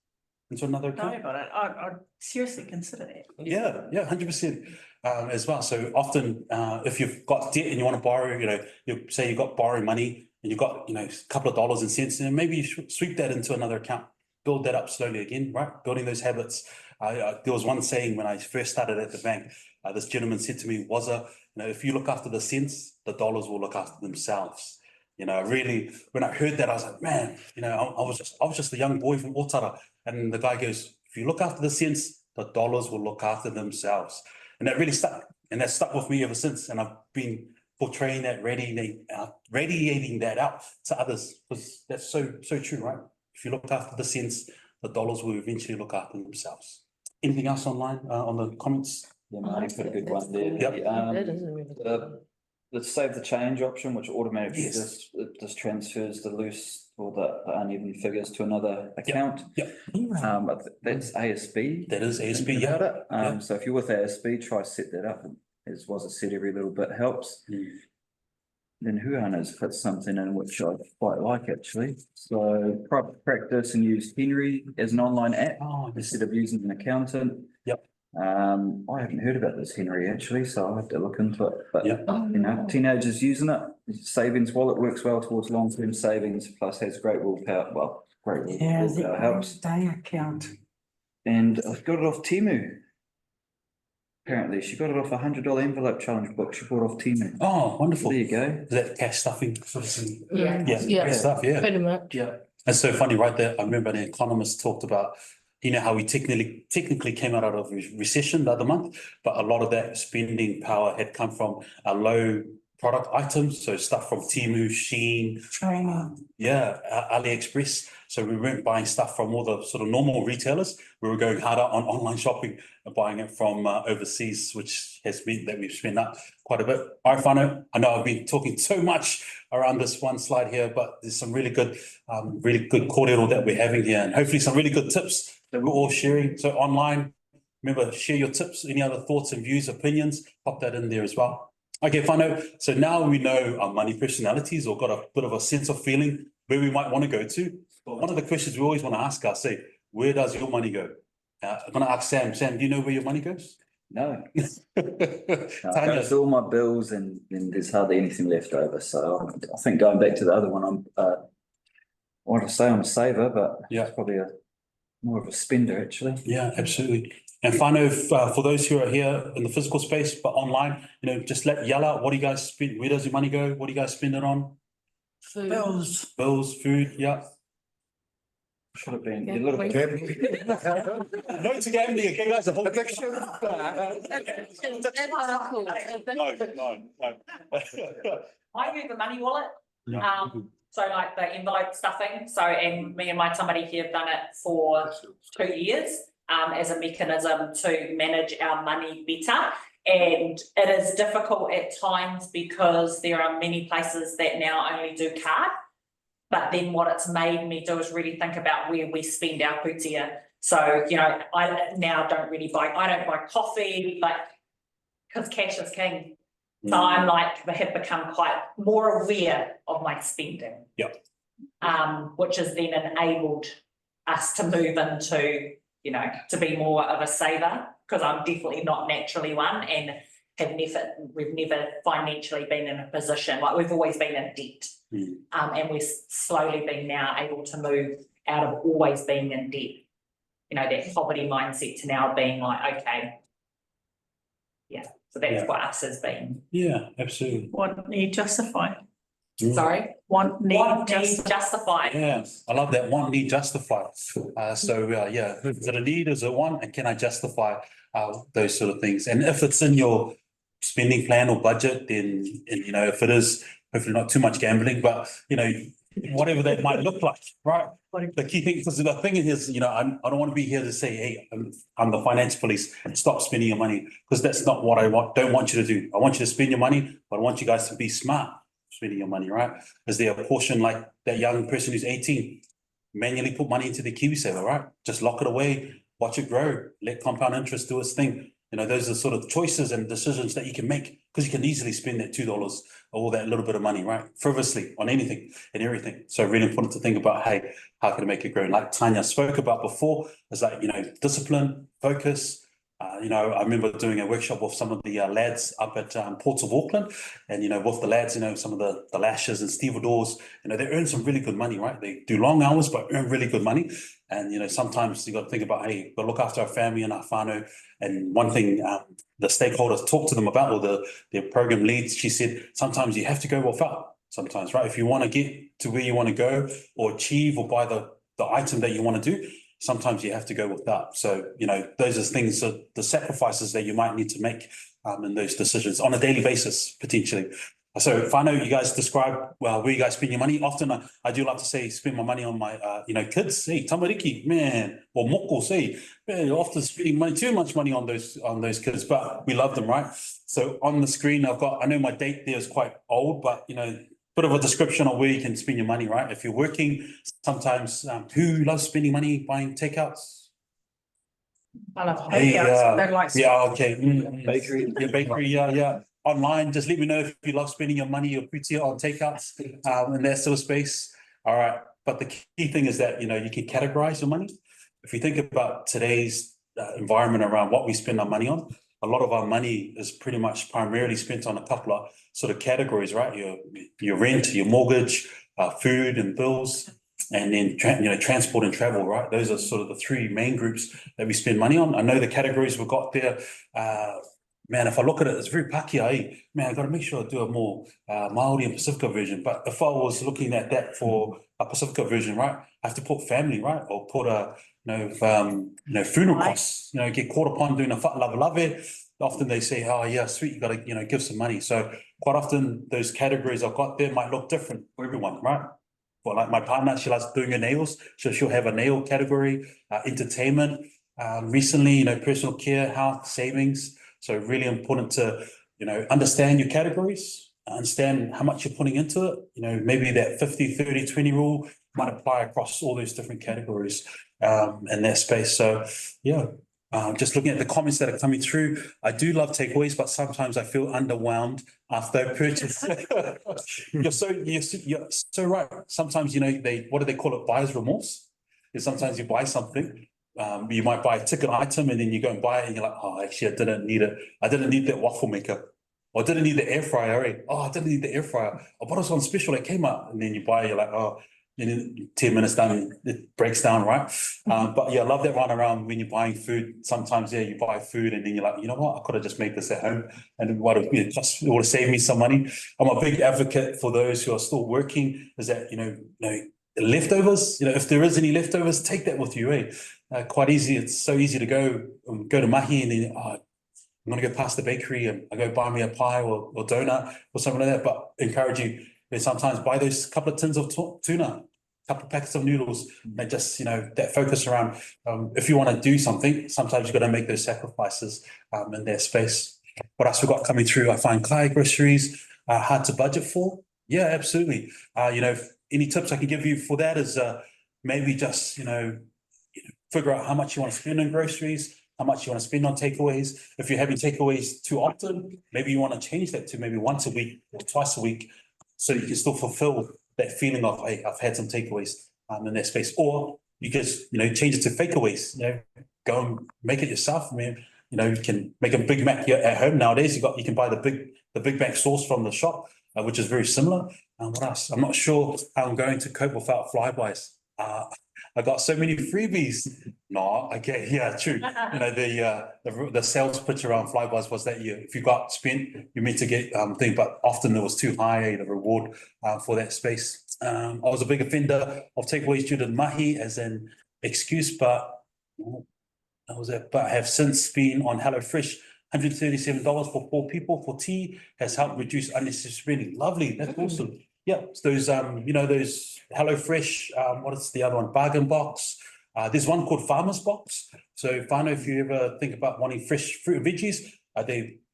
into another account?
No, but I'd seriously consider that.
Yeah, 100%. As well. So often, if you've got debt and you want to borrow, you know, you say you've got borrowing money and you've got, you know, a couple of dollars and cents, and maybe you should sweep that into another account, build that up slowly again, right? Building those habits. There was one saying when I first started at the bank, this gentleman said to me, Waza, you know, if you look after the cents, the dollars will look after themselves. You know, really, when I heard that, I was like, man, you know, I was just a young boy from Otara. And the guy goes, if you look after the cents, the dollars will look after themselves. And that really stuck, and that stuck with me ever since. And I've been portraying that, radiating that out to others, because that's so true, right? If you look after the cents, the dollars will eventually look after themselves. Anything else online on the comments?
Yeah, Mauri put a good one there.
Yep.
The save the change option, which automatically just transfers the loose or the uneven figures to another account.
Yep.
That's ASB.
That is ASB,
Thinking
yeah.
about it. So if you're with ASB, try set that up. As was said, every little bit helps. Then whānau's put something in which I quite like actually. So practice and use Henry as an online app instead of using an accountant.
Yep.
I haven't heard about this Henry actually, so I'll have to look into it. But
Yep.
you know, teenagers using it. Savings wallet works well towards long-term savings, plus has great willpower. Well, great willpower helps.
Day account.
And I've got it off Temu. Apparently, she got it off $100 envelope challenge book. She bought off Temu.
Oh, wonderful.
There you go.
Is that cash stuffing?
Yeah.
Yeah, great stuff, yeah.
Pretty much.
Yeah. It's so funny, right there. I remember the economist talked about, you know, how we technically came out of a recession the other month, but a lot of that spending power had come from a low product items, so stuff from Temu, Shein, AliExpress. So we weren't buying stuff from all the sort of normal retailers. We were going harder on online shopping and buying it from overseas, which has meant that we've spent up quite a bit. All right, whānau, I know I've been talking so much around this one slide here, but there's some really good kōrero that we're having here, and hopefully some really good tips that we're all sharing. So online, remember, share your tips, any other thoughts and views, opinions, pop that in there as well. Okay, whānau, so now we know our money personalities, or got a bit of a sense of feeling where we might want to go to. But one of the questions we always want to ask us, where does your money go? I'm going to ask Sam. Sam, do you know where your money goes?
No. It goes to all my bills and there's hardly anything left over. So I think going back to the other one, I want to say I'm a saver, but it's probably more of a spender actually.
Yeah, absolutely. And whānau, for those who are here in the physical space, but online, you know, just yell out, what do you guys spend? Where does your money go? What do you guys spend it on?
Food.
Bills, food, yeah.
Should have been a little bit.
No to gambling, okay, guys, a whole addiction. No.
I use the money wallet.
Yeah.
So like the envelope stuffing. So, and me and my somebody here have done it for 2 years as a mechanism to manage our money better. And it is difficult at times because there are many places that now only do card. But then what it's made me do is really think about where we spend our putia. So, you know, I now don't buy coffee, like, because cash is king. So I'm like, I have become quite more aware of my spending.
Yep.
Which has then enabled us to move into, you know, to be more of a saver, because I'm definitely not naturally one, and we've never financially been in a position, like we've always been in debt. And we're slowly being now able to move out of always being in debt, you know, that poverty mindset to now being like, okay. Yeah, so that's what us has been.
Yeah, absolutely.
Want need justify.
Sorry?
Want need
justify.
Yeah, I love that, want, need, justify. Is it a need, is it want, and can I justify those sort of things? And if it's in your spending plan or budget, then, and you know, if it is, hopefully not too much gambling, but you know, whatever that might look like, right? The key thing, because the thing is, you know, I don't want to be here to say, hey, I'm the finance police and stop spending your money, because that's not what I don't want you to do. I want you to spend your money, but I want you guys to be smart spending your money, right? Is there a portion like that young person who's 18, manually put money into the KiwiSaver, right? Just lock it away, watch it grow, let compound interest do its thing. You know, those are sort of choices and decisions that you can make, because you can easily spend that $2 or that little bit of money, right? Frivolously on anything and everything. So really important to think about, hey, how can I make it grow? Like Tanya spoke about before, it's like, you know, discipline, focus. You know, I remember doing a workshop with some of the lads up at Ports of Auckland, and, you know, with the lads, you know, some of the lashes and stevedores, you know, they earn some really good money, right? They do long hours, but earn really good money. And, you know, sometimes you got to think about, hey, we've got to look after our family and our whānau. And one thing the stakeholders talk to them about, or their program leads, she said, sometimes you have to go without sometimes, right? If you want to get to where you want to go or achieve or buy the item that you want to do, sometimes you have to go with that. So, you know, those are things, the sacrifices that you might need to make in those decisions on a daily basis, potentially. So if I know you guys describe, well, where you guys spend your money, often I do like to say, spend my money on my, you know, kids, hey, tamariki, man, or moko, say, man, you're often spending too much money on those kids, but we love them, right? So on the screen, I know my date there is quite old, but, you know, bit of a description of where you can spend your money, right? If you're working, sometimes who loves spending money buying takeouts?
I love
Hey,
takeouts, don't like.
yeah, okay.
Bakery.
Yeah, bakery, yeah. Online, just let me know if you love spending your money or putia on takeouts in that sort of space. All right, but the key thing is that, you know, you can categorize your money. If you think about today's environment around what we spend our money on, a lot of our money is pretty much primarily spent on a couple of sort of categories, right? Your rent, your mortgage, food and bills, and then you know, transport and travel, right? Those are sort of the three main groups that we spend money on. I know the categories we've got there. Man, if I look at it, it's very Pākehā, eh? Man, I got to make sure I do a more Mauri and Pacifica version. But if I was looking at that for a Pacifica version, right, I have to put family, right, or put a funeral costs. You know, get caught upon doing a whālave. Often they say, oh yeah, sweet, you got to, you know, give some money. So quite often those categories I've got there might look different for everyone, right? Well, like my partner, she likes doing her nails, so she'll have a nail category, entertainment. Recently, you know, personal care, health, savings. So really important to, you know, understand your categories, understand how much you're putting into it. You know, maybe that 50-30-20 rule might apply across all those different categories in that space. So yeah, just looking at the comments that are coming through, I do love takeaways, but sometimes I feel underwhelmed after I purchase. You're so right. Sometimes, you know, what do they call it? Buyer's remorse. Is sometimes you buy something. You might buy a ticket item and then you go and buy it and you're like, oh, actually, I didn't need it. I didn't need that waffle maker. Or I didn't need the air fryer, eh? Oh, I didn't need the air fryer. Oh, but it was on special, it came up. And then you buy it, you're like, oh, and then 10 minutes down, it breaks down, right? But yeah, I love that run around when you're buying food. Sometimes, yeah, you buy food and then you're like, you know what, I could have just made this at home and it would have saved me some money. I'm a big advocate for those who are still working, is that, you know, leftovers, you know, if there is any leftovers, take that with you, eh? Quite easy. It's so easy to go to mahi and then I'm going to go past the bakery and I go buy me a pie or donut or something like that. But encourage you to sometimes buy those couple of tins of tuna, couple of packets of noodles, and just, you know, that focus around if you want to do something, sometimes you've got to make those sacrifices in their space. What else we got coming through? I find Kai groceries hard to budget for. Yeah, absolutely. You know, any tips I can give you for that is maybe just, you know, figure out how much you want to spend on groceries, how much you want to spend on takeaways. If you're having takeaways too often, maybe you want to change that to maybe once a week or twice a week, so you can still fulfill that feeling of, hey, I've had some takeaways in that space. Or you just, you know, change it to fakeaways. You know, go and make it yourself. I mean, you know, you can make a Big Mac at home nowadays. You can buy the Big Mac sauce from the shop, which is very similar. What else? I'm not sure how I'm going to cope without flybys. I got so many freebies. No, okay, yeah, true. You know, the sales pitch around flybys was that if you got spent, you meant to get thing, but often it was too high, the reward for that space. I was a big offender of takeaways due to mahi as an excuse, but I have since been on HelloFresh $137 for 4 people for tea has helped reduce unnecessary spending. Lovely, that's awesome. Yeah, it's those, those HelloFresh, what is the other one? Bargain Box. There's one called Farmer's Box. So whānau, if you ever think about wanting fresh fruit and veggies,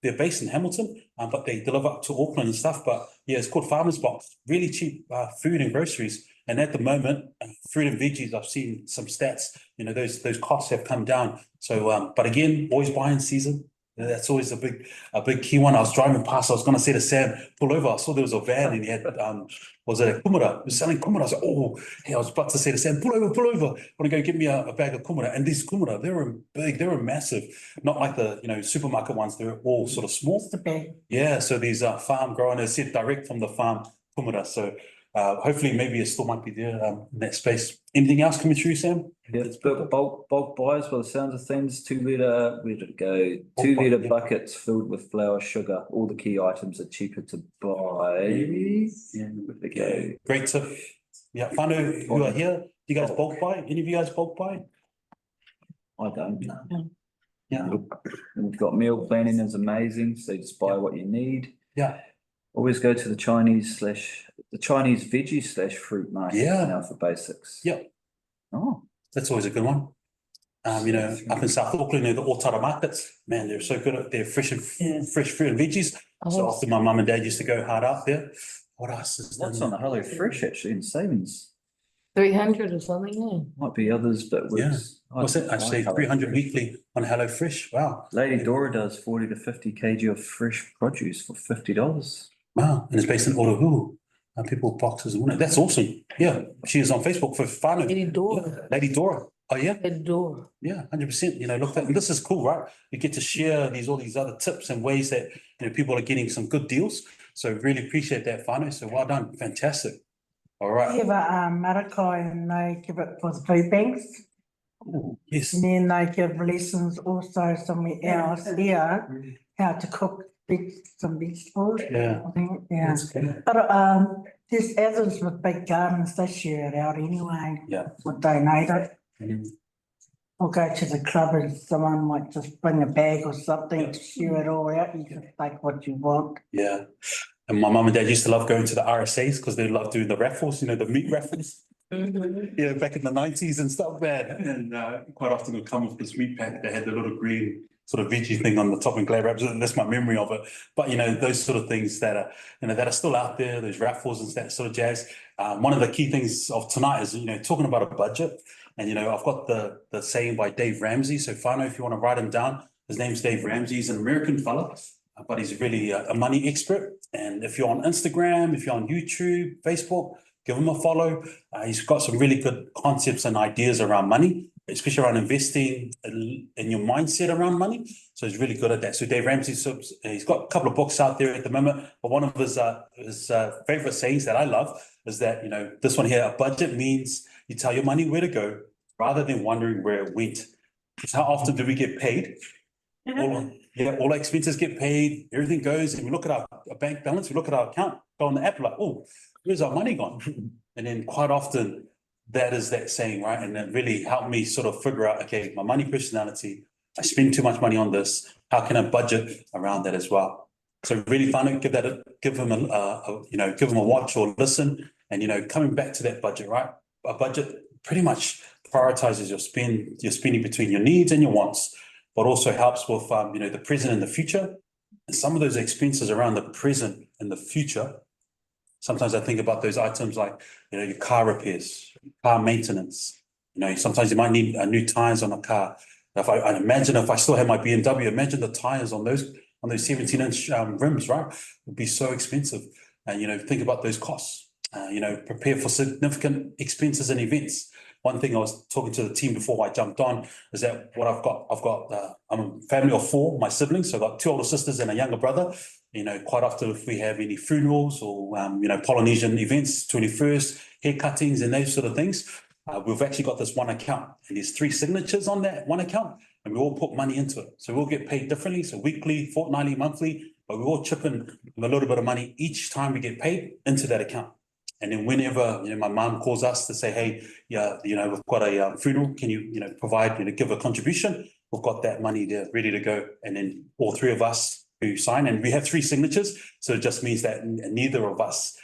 they're based in Hamilton, but they deliver up to Auckland and stuff. But yeah, it's called Farmer's Box. Really cheap food and groceries. And at the moment, fruit and veggies, I've seen some stats, those costs have come down. So, but again, always buying season. That's always a big key one. I was driving past, I was going to say to Sam, pull over. I saw there was a van and he had, was it a kumara? He was selling kumara. I was like, oh, hey, I was about to say to Sam, pull over. I want to go get me a bag of kumara. And these kumara, they were big, they were massive. Not like the, supermarket ones. They're all sort of small.
The bag.
Yeah, so these farm grown, they said direct from the farm kumara. So hopefully maybe it still might be there in that space. Anything else coming through, Sam?
Yeah, it's bulk buys by the sounds of things. 2 litre, where did it go? 2 litre buckets filled with flour, sugar. All the key items are cheaper to buy. Yeah, where did it go?
Great tip. Yeah, whānau who are here, do you guys bulk buy? Any of you guys bulk buy?
I don't know.
Yeah.
We've got meal planning is amazing, so just buy what you need.
Yeah.
Always go to the Chinese veggie / fruit market now for basics.
Yeah.
Oh.
That's always a good one. Up in South Auckland, the Otara markets, man, they're so good at their fresh fruit and veggies. So often my mum and dad used to go hard out there. What else is
What's on the HelloFresh actually in savings?
300 or something,
Might be others, but
what's it? I say 300 weekly on HelloFresh. Wow.
Lady Dora does 40 to 50 kg of fresh produce for $50.
Wow. And it's based in Orohu. People boxes and whatnot. That's awesome. Yeah. She is on Facebook for whānau.
Lady Dora.
Yeah. Lady Dora. Oh yeah.
Lady Dora.
Yeah, 100%. Look, this is cool, right? You get to share all these other tips and ways that people are getting some good deals. So really appreciate that, whānau. So well done, fantastic. All right.
We have a marae and they give it for the food banks.
Ooh, yes.
And then they give lessons also somewhere else here, how to cook some vegetables.
Yeah.
I think, yeah.
That's good.
But there's others with big gardens, they share it out anyway.
Yeah.
Would donate it.
Mhm.
Or go to the club and someone might just bring a bag or something to share it all out. You can take what you want.
Yeah. And my mum and dad used to love going to the RSAs because they love doing the raffles, the meat raffles. Yeah, back in the 90s and stuff, man. And quite often would come with this meat pack that had the little green sort of veggie thing on the top and glad wraps. That's my memory of it. But those sort of things that are that are still out there, those raffles and that sort of jazz. One of the key things of tonight is talking about a budget. And I've got the saying by Dave Ramsey. So whānau, if you want to write him down, his name's Dave Ramsey. He's an American fella, but he's really a money expert. And if you're on Instagram, if you're on YouTube, Facebook, give him a follow. He's got some really good concepts and ideas around money, especially around investing in your mindset around money. So he's really good at that. So Dave Ramsey, he's got a couple of books out there at the moment, but one of his favorite sayings that I love is that, this one here, a budget means you tell your money where to go rather than wondering where it went. Because how often do we get paid? All our expenses get paid, everything goes, and we look at our bank balance, we look at our account, go on the app, like, oh, where's our money gone? And then quite often that is that saying, right? And that really helped me sort of figure out, okay, my money personality, I spend too much money on this. How can I budget around that as well? So really whānau, give him a watch or listen, and coming back to that budget, right? A budget pretty much prioritizes your spending between your needs and your wants, but also helps with the present and the future. And some of those expenses around the present and the future, sometimes I think about those items like your car repairs, car maintenance. Sometimes you might need new tires on a car. I imagine if I still have my BMW, imagine the tires on those 17-inch rims, right? Would be so expensive. And think about those costs. Prepare for significant expenses and events. One thing I was talking to the team before I jumped on is that what I'm a family of 4, my siblings. So I've got 2 older sisters and a younger brother. Quite often if we have any funerals or, Polynesian events, 21st, hair cuttings and those sort of things, we've actually got this one account and there's 3 signatures on that one account and we all put money into it. So we'll get paid differently. So weekly, fortnightly, monthly, but we all chip in a little bit of money each time we get paid into that account. And then whenever, my mom calls us to say, hey, we've got a funeral, can you, provide, give a contribution? we've got that money there ready to go. And then all three of us who sign, and we have 3 signatures. So it just means that neither of us,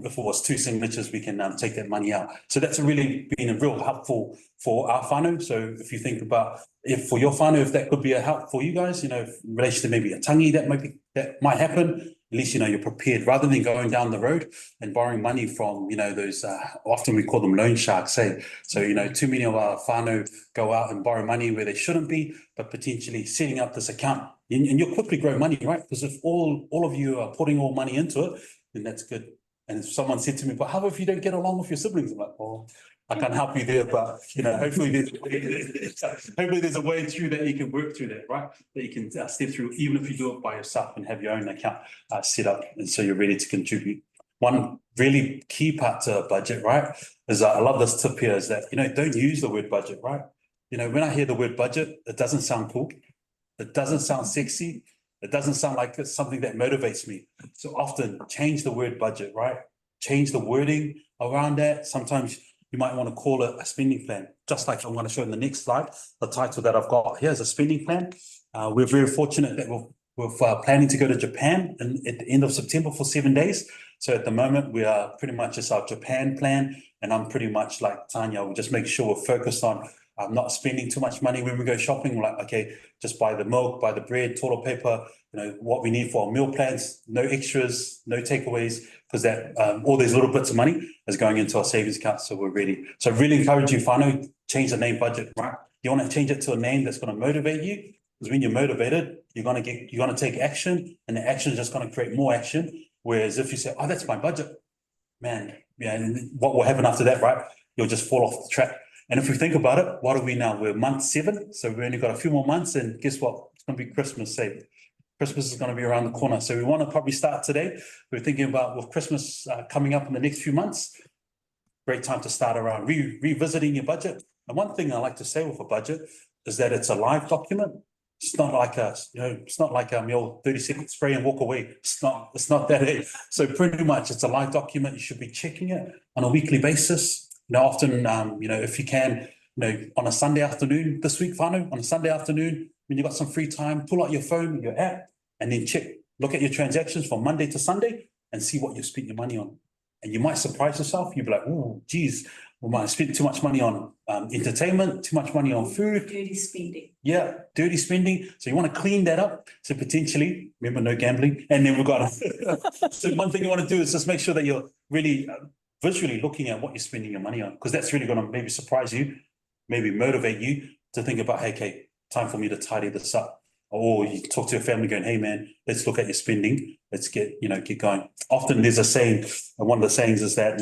if it was 2 signatures, we can take that money out. So that's really been a real helpful for our whānau. So if you think about if for your whānau, if that could be a help for you guys, in relation to maybe a tangi that might happen, at least you're prepared rather than going down the road and borrowing money from those often we call them loan sharks, eh? So too many of our whānau go out and borrow money where they shouldn't be, but potentially setting up this account and you'll quickly grow money, right? Because if all of you are putting all money into it, then that's good. And if someone said to me, but how if you don't get along with your siblings? I'm like, oh, I can't help you there, but hopefully there's a way through that you can work through that, right? That you can step through, even if you do it by yourself and have your own account set up, and so you're ready to contribute. One really key part to a budget, right, is I love this tip here, is that don't use the word budget, right? When I hear the word budget, it doesn't sound cool, it doesn't sound sexy, it doesn't sound like it's something that motivates me. So often change the word budget, right? Change the wording around that. Sometimes you might want to call it a spending plan, just like I'm going to show in the next slide. The title that I've got here is a spending plan. We're very fortunate that we're planning to go to Japan at the end of September for 7 days. So at the moment, we are pretty much just our Japan plan. And I'm pretty much like Tanya, we'll just make sure we're focused on not spending too much money when we go shopping. We're like, okay, just buy the milk, buy the bread, toilet paper, what we need for our meal plans, no extras, no takeaways, because that all these little bits of money is going into our savings account. So we're ready. So I really encourage you, whānau, change the name budget, right? You want to change it to a name that's going to motivate you, because when you're motivated, you're going to take action, and the action is just going to create more action. Whereas if you say, oh, that's my budget, man, yeah, and what will happen after that, right? You'll just fall off the track. And if we think about it, what are we now? We're month 7, so we've only got a few more months, and guess what? It's going to be Christmas, say. Christmas is going to be around the corner. So we want to probably start today. We're thinking about with Christmas coming up in the next few months, great time to start around revisiting your budget. And one thing I like to say with a budget is that it's a live document. It's not like it's not like your 30-second spray and walk away. It's not that. So pretty much it's a live document. You should be checking it on a weekly basis. Often, if you can, on a Sunday afternoon this week, whānau, on a Sunday afternoon, when you've got some free time, pull out your phone, your app, and then look at your transactions from Monday to Sunday and see what you spent your money on. And you might surprise yourself. You'll be like, oh, geez, we might have spent too much money on entertainment, too much money on food.
Dirty spending.
Yeah, dirty spending. So you want to clean that up. So potentially, remember, no gambling. And then we've got, so one thing you want to do is just make sure that you're really visually looking at what you're spending your money on, because that's really going to maybe surprise you, maybe motivate you to think about, hey, okay, time for me to tidy this up. Or you talk to your family going, hey man, let's look at your spending. Let's get going. Often there's a saying, and one of the sayings is that,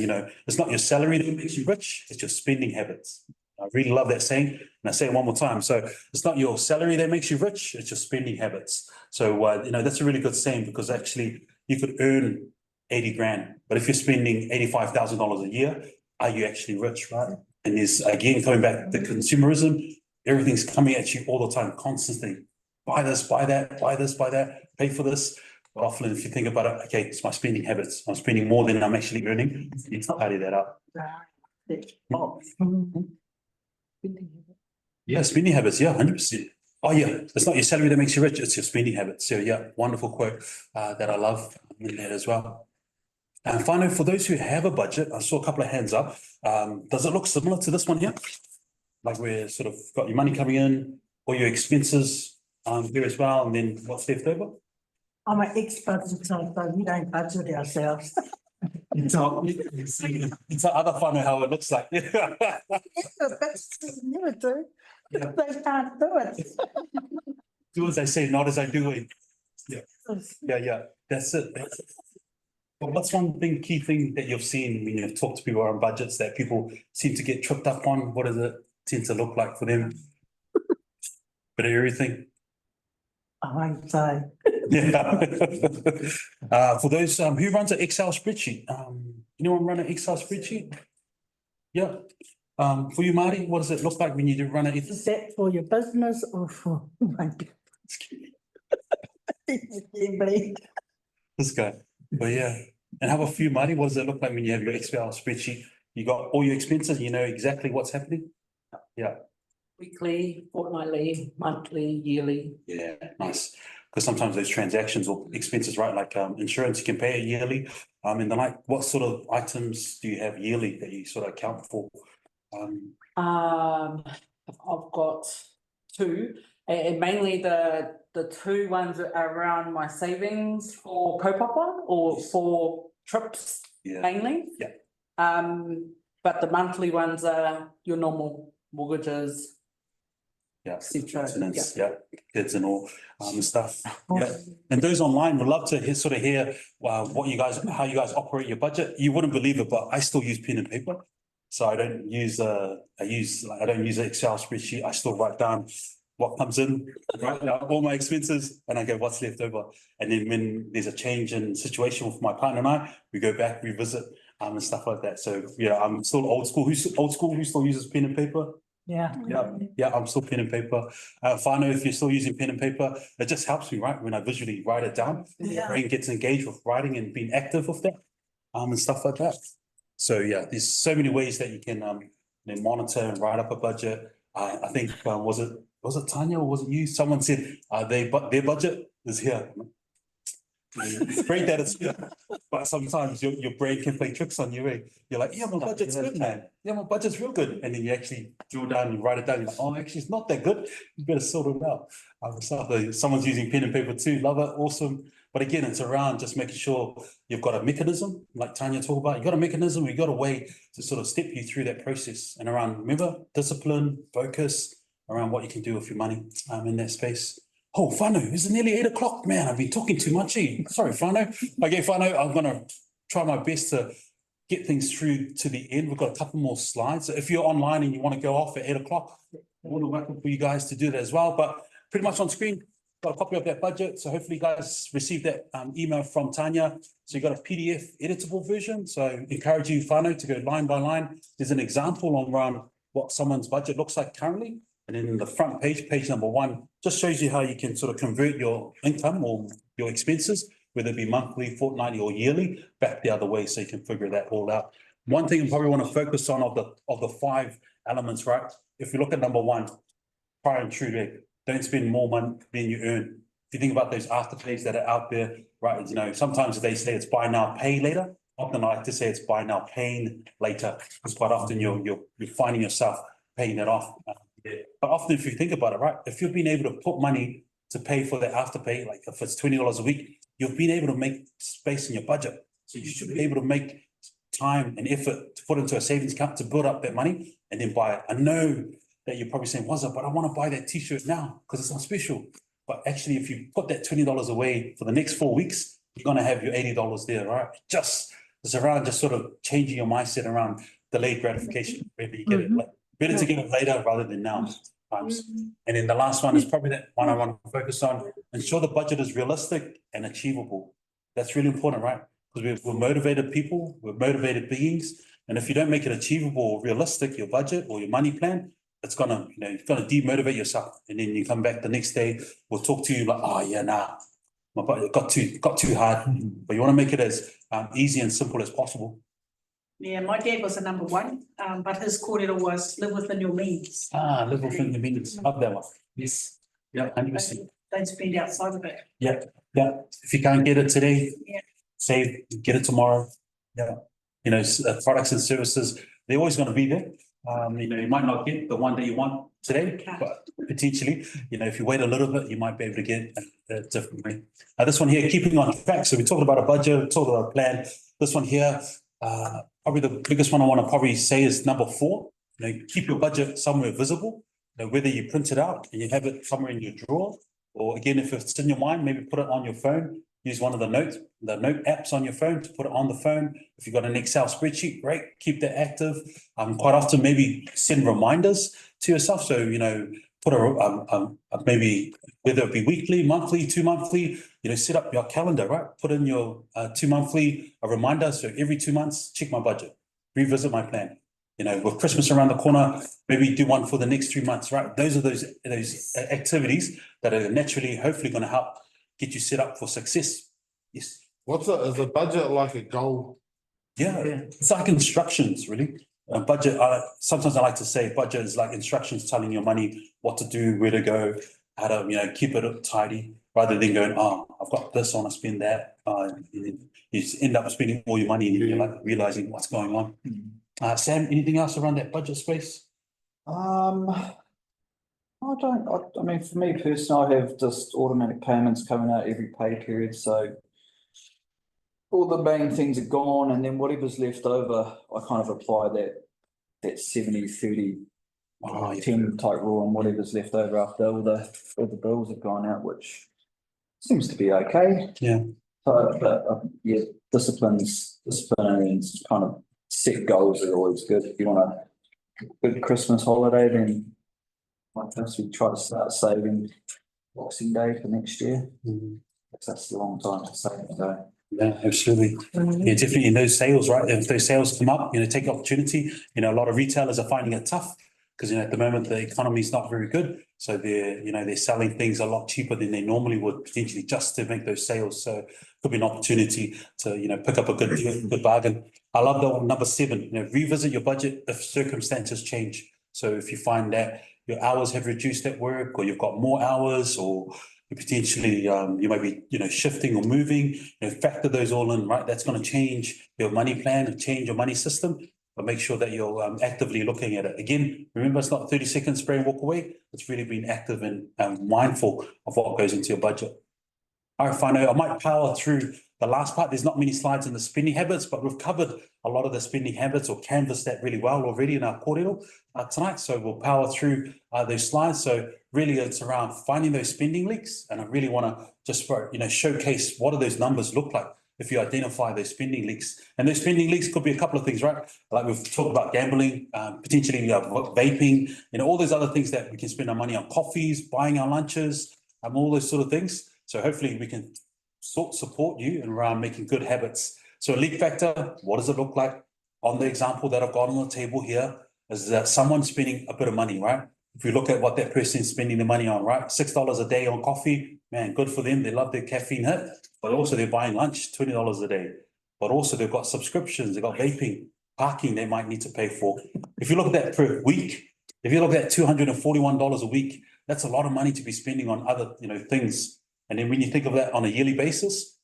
it's not your salary that makes you rich, it's your spending habits. I really love that saying. And I say it one more time. So it's not your salary that makes you rich, it's your spending habits. So, that's a really good saying, because actually you could earn 80 grand, but if you're spending $85,000 a year, are you actually rich, right? And there's, again, coming back to consumerism, everything's coming at you all the time, constantly. Buy this, buy that, buy this, buy that, pay for this. But often if you think about it, okay, it's my spending habits. I'm spending more than I'm actually earning. You need to tidy that up. Yeah, spending habits, yeah, 100%. Oh yeah, it's not your salary that makes you rich, it's your spending habits. So yeah, wonderful quote that I love in that as well. And finally, for those who have a budget, I saw a couple of hands up. Does it look similar to this one here? Like we're sort of got your money coming in, all your expenses here as well, and then what's left over?
I'm an ex-budget, so we don't budget ourselves.
It's other whānau how it looks like.
Yeah, that's never do.
Yeah.
They can't do it.
Do as I say, not as I do it. Yeah, that's it. But what's one key thing that you've seen when you've talked to people around budgets that people seem to get tripped up on? What does it tend to look like for them? Bit of everything.
I won't say.
Yeah. For those who runs an Excel spreadsheet, anyone run an Excel spreadsheet? Yeah. For you, Mauri, what does it look like when you do run it?
Is that for your business or for my
This guy. But yeah. And how about for you, Mauri? What does it look like when you have your Excel spreadsheet? You got all your expenses, you know exactly what's happening? Yeah.
Weekly, fortnightly, monthly, yearly.
Yeah, nice. Because sometimes those transactions or expenses, right, like insurance, you can pay it yearly. And then like, what sort of items do you have yearly that you sort of account for?
I've got two, and mainly the two ones are around my savings for kaupapa or for trips
Yeah,
mainly.
Yeah.
But the monthly ones are your normal mortgages,
yeah,
et cetera.
maintenance, yeah, kids and all stuff. Yeah, and those online would love to hear what you guys, how you guys operate your budget. You wouldn't believe it, but I still use pen and paper. So I don't use I don't use an Excel spreadsheet. I still write down what comes in, write down all my expenses, and I go what's left over. And then when there's a change in situation with my partner and I, we go back, revisit and stuff like that. So yeah, I'm still old school. Who's old school? Who still uses pen and paper?
Yeah.
Yeah, I'm still pen and paper. Whānau, if you're still using pen and paper, it just helps me, right? When I visually write it down, my brain gets engaged with writing and being active with that, and stuff like that. So yeah, there's so many ways that you can monitor and write up a budget. I think was it Tanya or was it you? Someone said their budget is here. It's great that it's here, but sometimes your brain can play tricks on you. Eh? You're like, yeah, my budget's good, man. Yeah, my budget's real good. And then you actually drill down and write it down. You're like, oh, actually, it's not that good. You better sort it out. Someone's using pen and paper too. Love it. Awesome. But again, it's around just making sure you've got a mechanism, like Tanya talked about. You've got a mechanism, you've got a way to sort of step you through that process and around, remember, discipline, focus around what you can do with your money in that space. Oh, whānau, it's nearly 8 o'clock, man. I've been talking too much. Sorry, whānau. Okay, whānau, I'm going to try my best to get things through to the end. We've got a couple more slides. So if you're online and you want to go off at 8 o'clock, more than welcome for you guys to do that as well. But pretty much on screen, got a copy of that budget. So hopefully you guys received that email from Tanya. So you got a PDF editable version. So I encourage you, whānau, to go line by line. There's an example on around what someone's budget looks like currently. And then in the front page, page number 1, just shows you how you can sort of convert your income or your expenses, whether it be monthly, fortnightly, or yearly, back the other way, so you can figure that all out. One thing you probably want to focus on of the 5 elements, right? If you look at number 1, prior and true there, don't spend more money than you earn. If you think about those afterpays that are out there, right? You know, sometimes they say it's buy now, pay later. Often I like to say it's buy now, paying later, because quite often you're finding yourself paying that off. But often if you think about it, right, if you've been able to put money to pay for the afterpay, like if it's $20 a week, you've been able to make space in your budget. So you should be able to make time and effort to put into a savings account to build up that money and then buy it. I know that you're probably saying, but I want to buy that t-shirt now because it's on special. But actually, if you put that $20 away for the next 4 weeks, you're going to have your $80 there, right? It's around just sort of changing your mindset around delayed gratification. Maybe you get it like, better to get it later rather than now. And then the last one is probably that one I want to focus on. Ensure the budget is realistic and achievable. That's really important, right? Because we're motivated people, we're motivated beings. And if you don't make it achievable or realistic, your budget or your money plan, it's gonna, you're gonna demotivate yourself. And then you come back the next day, we'll talk to you like, oh yeah, nah, my budget got too hard. But you want to make it as easy and simple as possible.
Yeah, my dad was a number 1, but his kōrero was live within your means.
Live within your means. Love that one. Yes. Yeah, 100%.
Don't spend outside of it.
Yeah. If you can't get it today, save, get it tomorrow. Yeah. Products and services, they're always going to be there. You might not get the one that you want today, but potentially, if you wait a little bit, you might be able to get it differently. This one here, keeping on track. So we talked about a budget, talked about a plan. This one here, probably the biggest one I want to probably say is number 4. Keep your budget somewhere visible. Whether you print it out and you have it somewhere in your drawer, or again, if it's in your mind, maybe put it on your phone. Use one of the note apps on your phone to put it on the phone. If you've got an Excel spreadsheet, great, keep that active. Quite often, maybe send reminders to yourself. So, put maybe whether it be weekly, monthly, 2 monthly, set up your calendar, right? Put in your 2 monthly a reminder. So every 2 months, check my budget, revisit my plan. With Christmas around the corner, maybe do one for the next 3 months, right? Those are those activities that are naturally, hopefully going to help get you set up for success. Yes.
Is a budget like a goal?
Yeah, it's like instructions, really. Budget, sometimes I like to say budget is like instructions telling your money what to do, where to go, how to, keep it tidy, rather than going, oh, I've got this, I want to spend that. You just end up spending all your money and you're like realizing what's going on. Sam, anything else around that budget space?
I mean, for me personally, I have just automatic payments coming out every pay period, so all the main things are gone, and then whatever's left over, I kind of apply that 70-30 10 type rule on whatever's left over after all the bills have gone out, which seems to be okay.
Yeah.
But yeah, discipline and kind of set goals are always good. If you want a good Christmas holiday, then like this, we try to start saving Boxing Day for next year. Because that's a long time to save. So.
Yeah, absolutely. Yeah, definitely in those sales, right? If those sales come up, take the opportunity. A lot of retailers are finding it tough because, at the moment the economy is not very good. So they're selling things a lot cheaper than they normally would, potentially just to make those sales. So it could be an opportunity to, pick up a good deal, good bargain. I love the number 7, revisit your budget if circumstances change. So if you find that your hours have reduced at work, or you've got more hours, or you potentially you might be shifting or moving, factor those all in, right? That's going to change your money plan, change your money system, but make sure that you're actively looking at it. Again, remember, it's not 30-second spray and walk away. It's really being active and mindful of what goes into your budget. All right, whānau, I might power through the last part. There's not many slides in the spending habits, but we've covered a lot of the spending habits or canvassed that really well already in our kōrero tonight. So we'll power through those slides. So really it's around finding those spending leaks. And I really want to just, showcase what do those numbers look like if you identify those spending leaks. And those spending leaks could be a couple of things, right? Like we've talked about gambling, potentially vaping, all those other things that we can spend our money on, coffees, buying our lunches, all those sort of things. So hopefully we can support you around making good habits. So a leak factor, what does it look like? On the example that I've got on the table here is that someone's spending a bit of money, right? If you look at what that person's spending the money on, right? $6 a day on coffee, man, good for them. They love their caffeine hit, but also they're buying lunch, $20 a day. But also they've got subscriptions, they've got vaping, parking they might need to pay for. If you look at that per week, if you look at $241 a week, that's a lot of money to be spending on other, things. And then when you think of that on a yearly basis,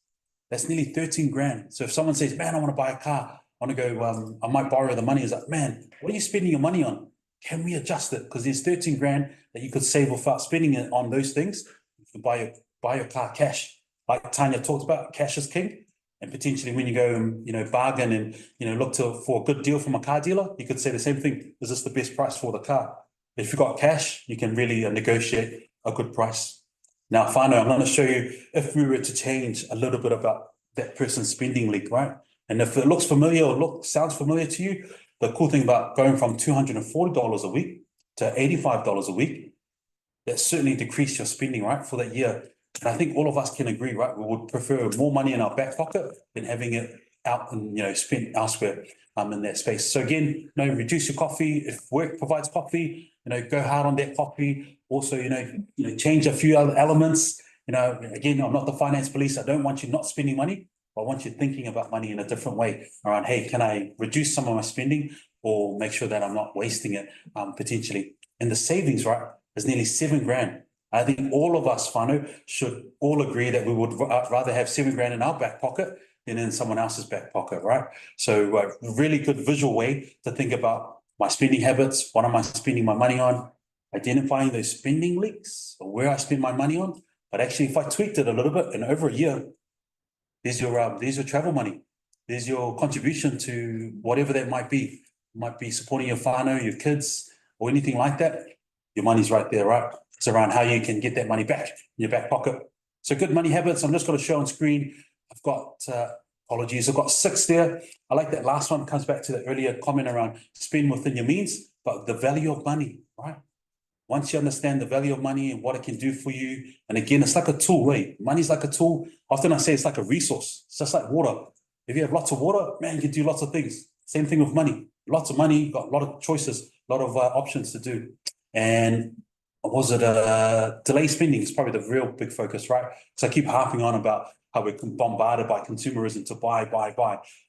that's nearly 13 grand. So if someone says, man, I want to buy a car, I want to go, I might borrow the money. It's like, man, what are you spending your money on? Can we adjust it? Because there's 13 grand that you could save without spending it on those things. You can buy your car cash. Like Tanya talked about, cash is king. And potentially when you go and, bargain and, look for a good deal from a car dealer, you could say the same thing. Is this the best price for the car? If you've got cash, you can really negotiate a good price. Now, whānau, I'm going to show you if we were to change a little bit about that person's spending leak, right? And if it looks familiar or sounds familiar to you, the cool thing about going from $240 a week to $85 a week, that certainly decreased your spending, right, for that year. And I think all of us can agree, right? We would prefer more money in our back pocket than having it out and, spent elsewhere in that space. So again, reduce your coffee. If work provides coffee, go hard on that coffee. Also, change a few other elements. Again, I'm not the finance police. I don't want you not spending money. I want you thinking about money in a different way around, hey, can I reduce some of my spending or make sure that I'm not wasting it potentially? And the savings, right, is nearly 7 grand. I think all of us, whānau, should all agree that we would rather have 7 grand in our back pocket than in someone else's back pocket, right? So a really good visual way to think about my spending habits. What am I spending my money on? Identifying those spending leaks or where I spend my money on. But actually, if I tweaked it a little bit and over a year, there's your travel money. There's your contribution to whatever that might be. It might be supporting your whānau, your kids, or anything like that. Your money's right there, right? It's around how you can get that money back in your back pocket. So good money habits. I'm just going to show on screen. I've got, apologies, I've got 6 there. I like that last one. Comes back to the earlier comment around spend within your means, but the value of money, right? Once you understand the value of money and what it can do for you, and again, it's like a tool, right? Money's like a tool. Often I say it's like a resource. It's just like water. If you have lots of water, man, you can do lots of things. Same thing with money. Lots of money, you've got a lot of choices, a lot of options to do. And delay spending is probably the real big focus, right? So I keep harping on about how we're bombarded by consumerism to buy.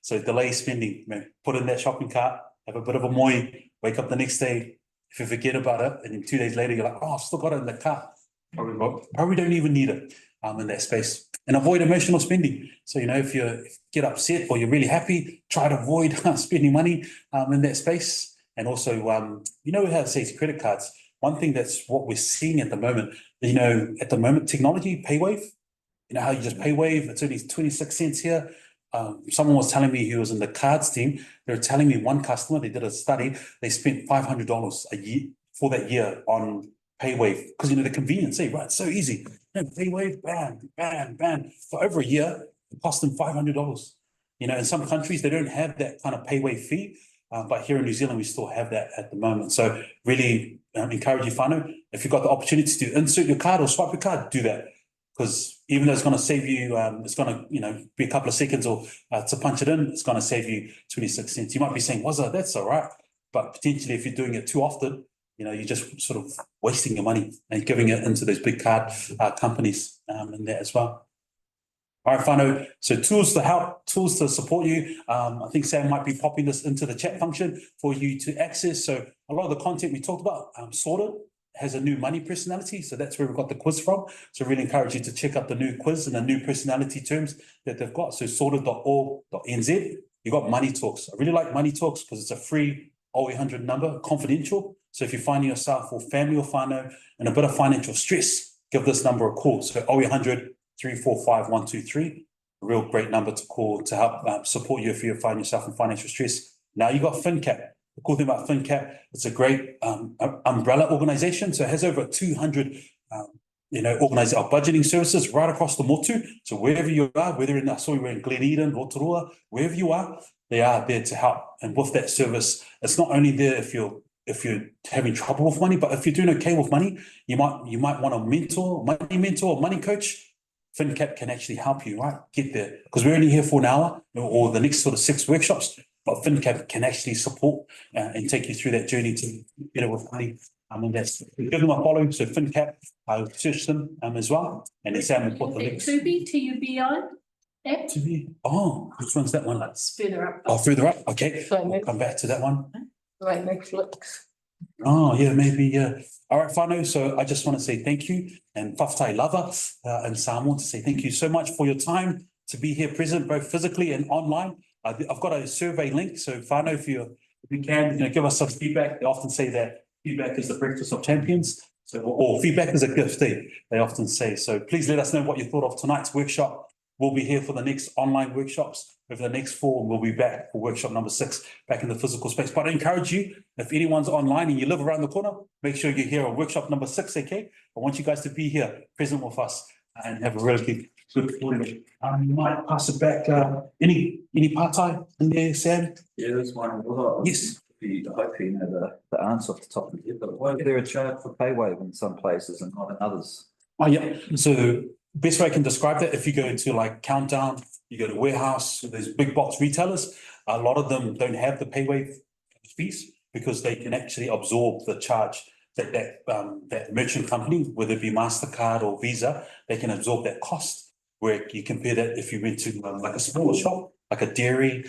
So delay spending, man, put in that shopping cart, have a bit of a moi, wake up the next day, if you forget about it, and then 2 days later, you're like, oh, I've still got it in the car. Probably don't even need it in that space. And avoid emotional spending. So, if you get upset or you're really happy, try to avoid spending money in that space. And also, how it says credit cards. One thing that's what we're seeing at the moment, technology, PayWave, how you just PayWave, it's only 26 cents here. Someone was telling me he was in the cards team. They were telling me one customer, they did a study, they spent $500 a year for that year on PayWave because the convenience, right? It's so easy. PayWave, bam. For over a year, it cost them $500. In some countries they don't have that kind of PayWave fee, but here in New Zealand we still have that at the moment. So really encourage you, whānau, if you've got the opportunity to insert your card or swipe your card, do that. Because even though it's going to save you, it's going to, be a couple of seconds or to punch it in, it's going to save you 26 cents. You might be saying, Wazza, that's all right. But potentially if you're doing it too often, you're just sort of wasting your money and giving it into those big card companies in there as well. All right, whānau. So tools to help, tools to support you. I think Sam might be popping this into the chat function for you to access. So a lot of the content we talked about, Sorted has a new money personality. So that's where we got the quiz from. So really encourage you to check out the new quiz and the new personality terms that they've got. So sorted.org.nz. You got Money Talks. I really like Money Talks because it's a free 0800 number, confidential. So if you're finding yourself or family or whānau in a bit of financial stress, give this number a call. So 0800 345 123. A real great number to call to help support you if you find yourself in financial stress. Now you got FinCap. The cool thing about FinCap, it's a great umbrella organization. So it has over 200 budgeting services right across the motu. So wherever you are, whether I saw you were in Glen Eden, Rotorua, wherever you are, they are there to help. And with that service, it's not only there if you're having trouble with money, but if you're doing okay with money, you might want a mentor, money coach. FinCap can actually help you, right? Get there. Because we're only here for an hour or the next sort of 6 workshops, but FinCap can actually support and take you through that journey to better with money. Give them a follow. So FinCap, I'll search them as well. And then Sam will put the links.
TUBI app?
Oh, which one's that one?
That's further up.
Oh, further up. Okay.
So
We'll come back to that one.
like Netflix.
Oh, yeah, maybe, yeah. All right, whānau. So I just want to say thank you, and whaftai lava and Samoan to say thank you so much for your time to be here present, both physically and online. I've got a survey link. So whānau, if you can, give us some feedback. They often say that feedback is the breakfast of champions. So, or feedback is a gift, they often say. So please let us know what you thought of tonight's workshop. We'll be here for the next online workshops. Over the next 4, we'll be back for workshop number 6, back in the physical space. But I encourage you, if anyone's online and you live around the corner, make sure you're here on workshop number 6, okay? I want you guys to be here, present with us, and have a really good morning. You might pass it back. Any partai in there, Sam?
Yeah, there's one.
Yes.
Hopefully you know the answer off the top of the head, but why is there a charge for PayWave in some places and not in others?
Oh, yeah. So best way I can describe that, if you go into like Countdown, you go to Warehouse, there's big box retailers, a lot of them don't have the PayWave fees because they can actually absorb the charge that merchant company, whether it be MasterCard or Visa, they can absorb that cost. Where you compare that if you went to like a smaller shop, like a dairy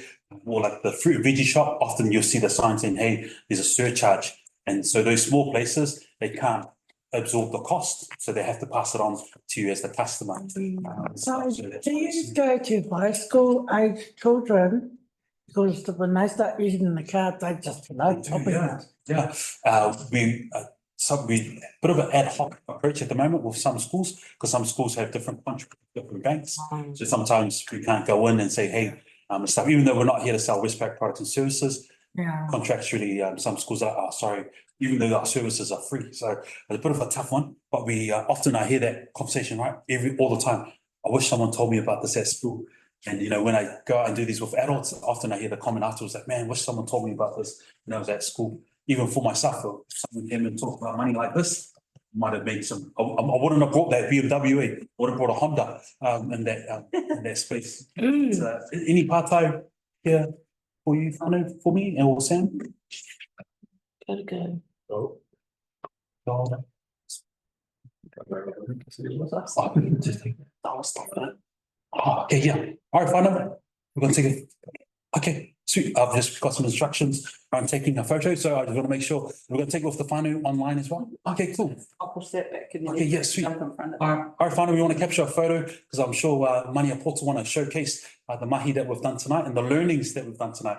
or like the fruit and veggie shop, often you'll see the sign saying, hey, there's a surcharge. And so those small places, they can't absorb the cost, so they have to pass it on to you as the customer.
So do you go to high school age children? Because when they start using the card, they just
we bit of an ad hoc approach at the moment with some schools, because some schools have different contracts with different banks. So sometimes we can't go in and say, hey, stuff, even though we're not here to sell Westpac products and services, contractually, some schools are sorry, even though our services are free. So it's a bit of a tough one, but we often I hear that conversation, right? All the time. I wish someone told me about this at school. And, when I go out and do these with adults, often I hear the comment afterwards like, man, wish someone told me about this when I was at school. Even for myself, if someone came and talked about money like this, might have made some, I wouldn't have brought that BMW, I would have brought a Honda in that space. So, any part-time here for you, whānau, for me, and Sam?
Gotta go.
Oh, okay, yeah. All right, whānau. We're going to take it. Okay. Sweet, I've just got some instructions around taking a photo, so I just want to make sure we're going to take off the whānau online as well. Okay, cool.
I'll push that back and then
Okay,
you
yeah,
can
sweet.
jump in front of it.
All right, finally, we want to capture a photo because I'm sure Mani Apoto want to showcase the mahi that we've done tonight and the learnings that we've done tonight.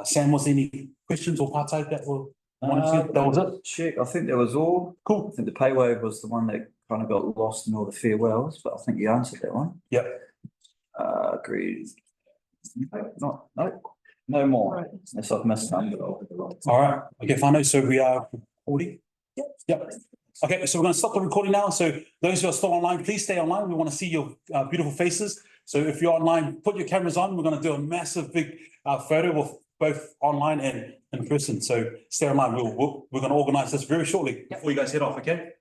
Sam, was there any questions or partai that were? That was it?
Check, I think that was all.
Cool.
I think the pay wave was the one that kind of got lost in all the farewells, but I think you answered that one.
Yep.
Agreed. No more, unless I've missed some.
All right, okay, finally, so we are recording? Yep. Okay, so we're going to stop the recording now. So those who are still online, please stay online. We want to see your beautiful faces. So if you're online, put your cameras on. We're going to do a massive big photo of both online and in person. So stay online. We're going to organize this very shortly before you guys head off, okay?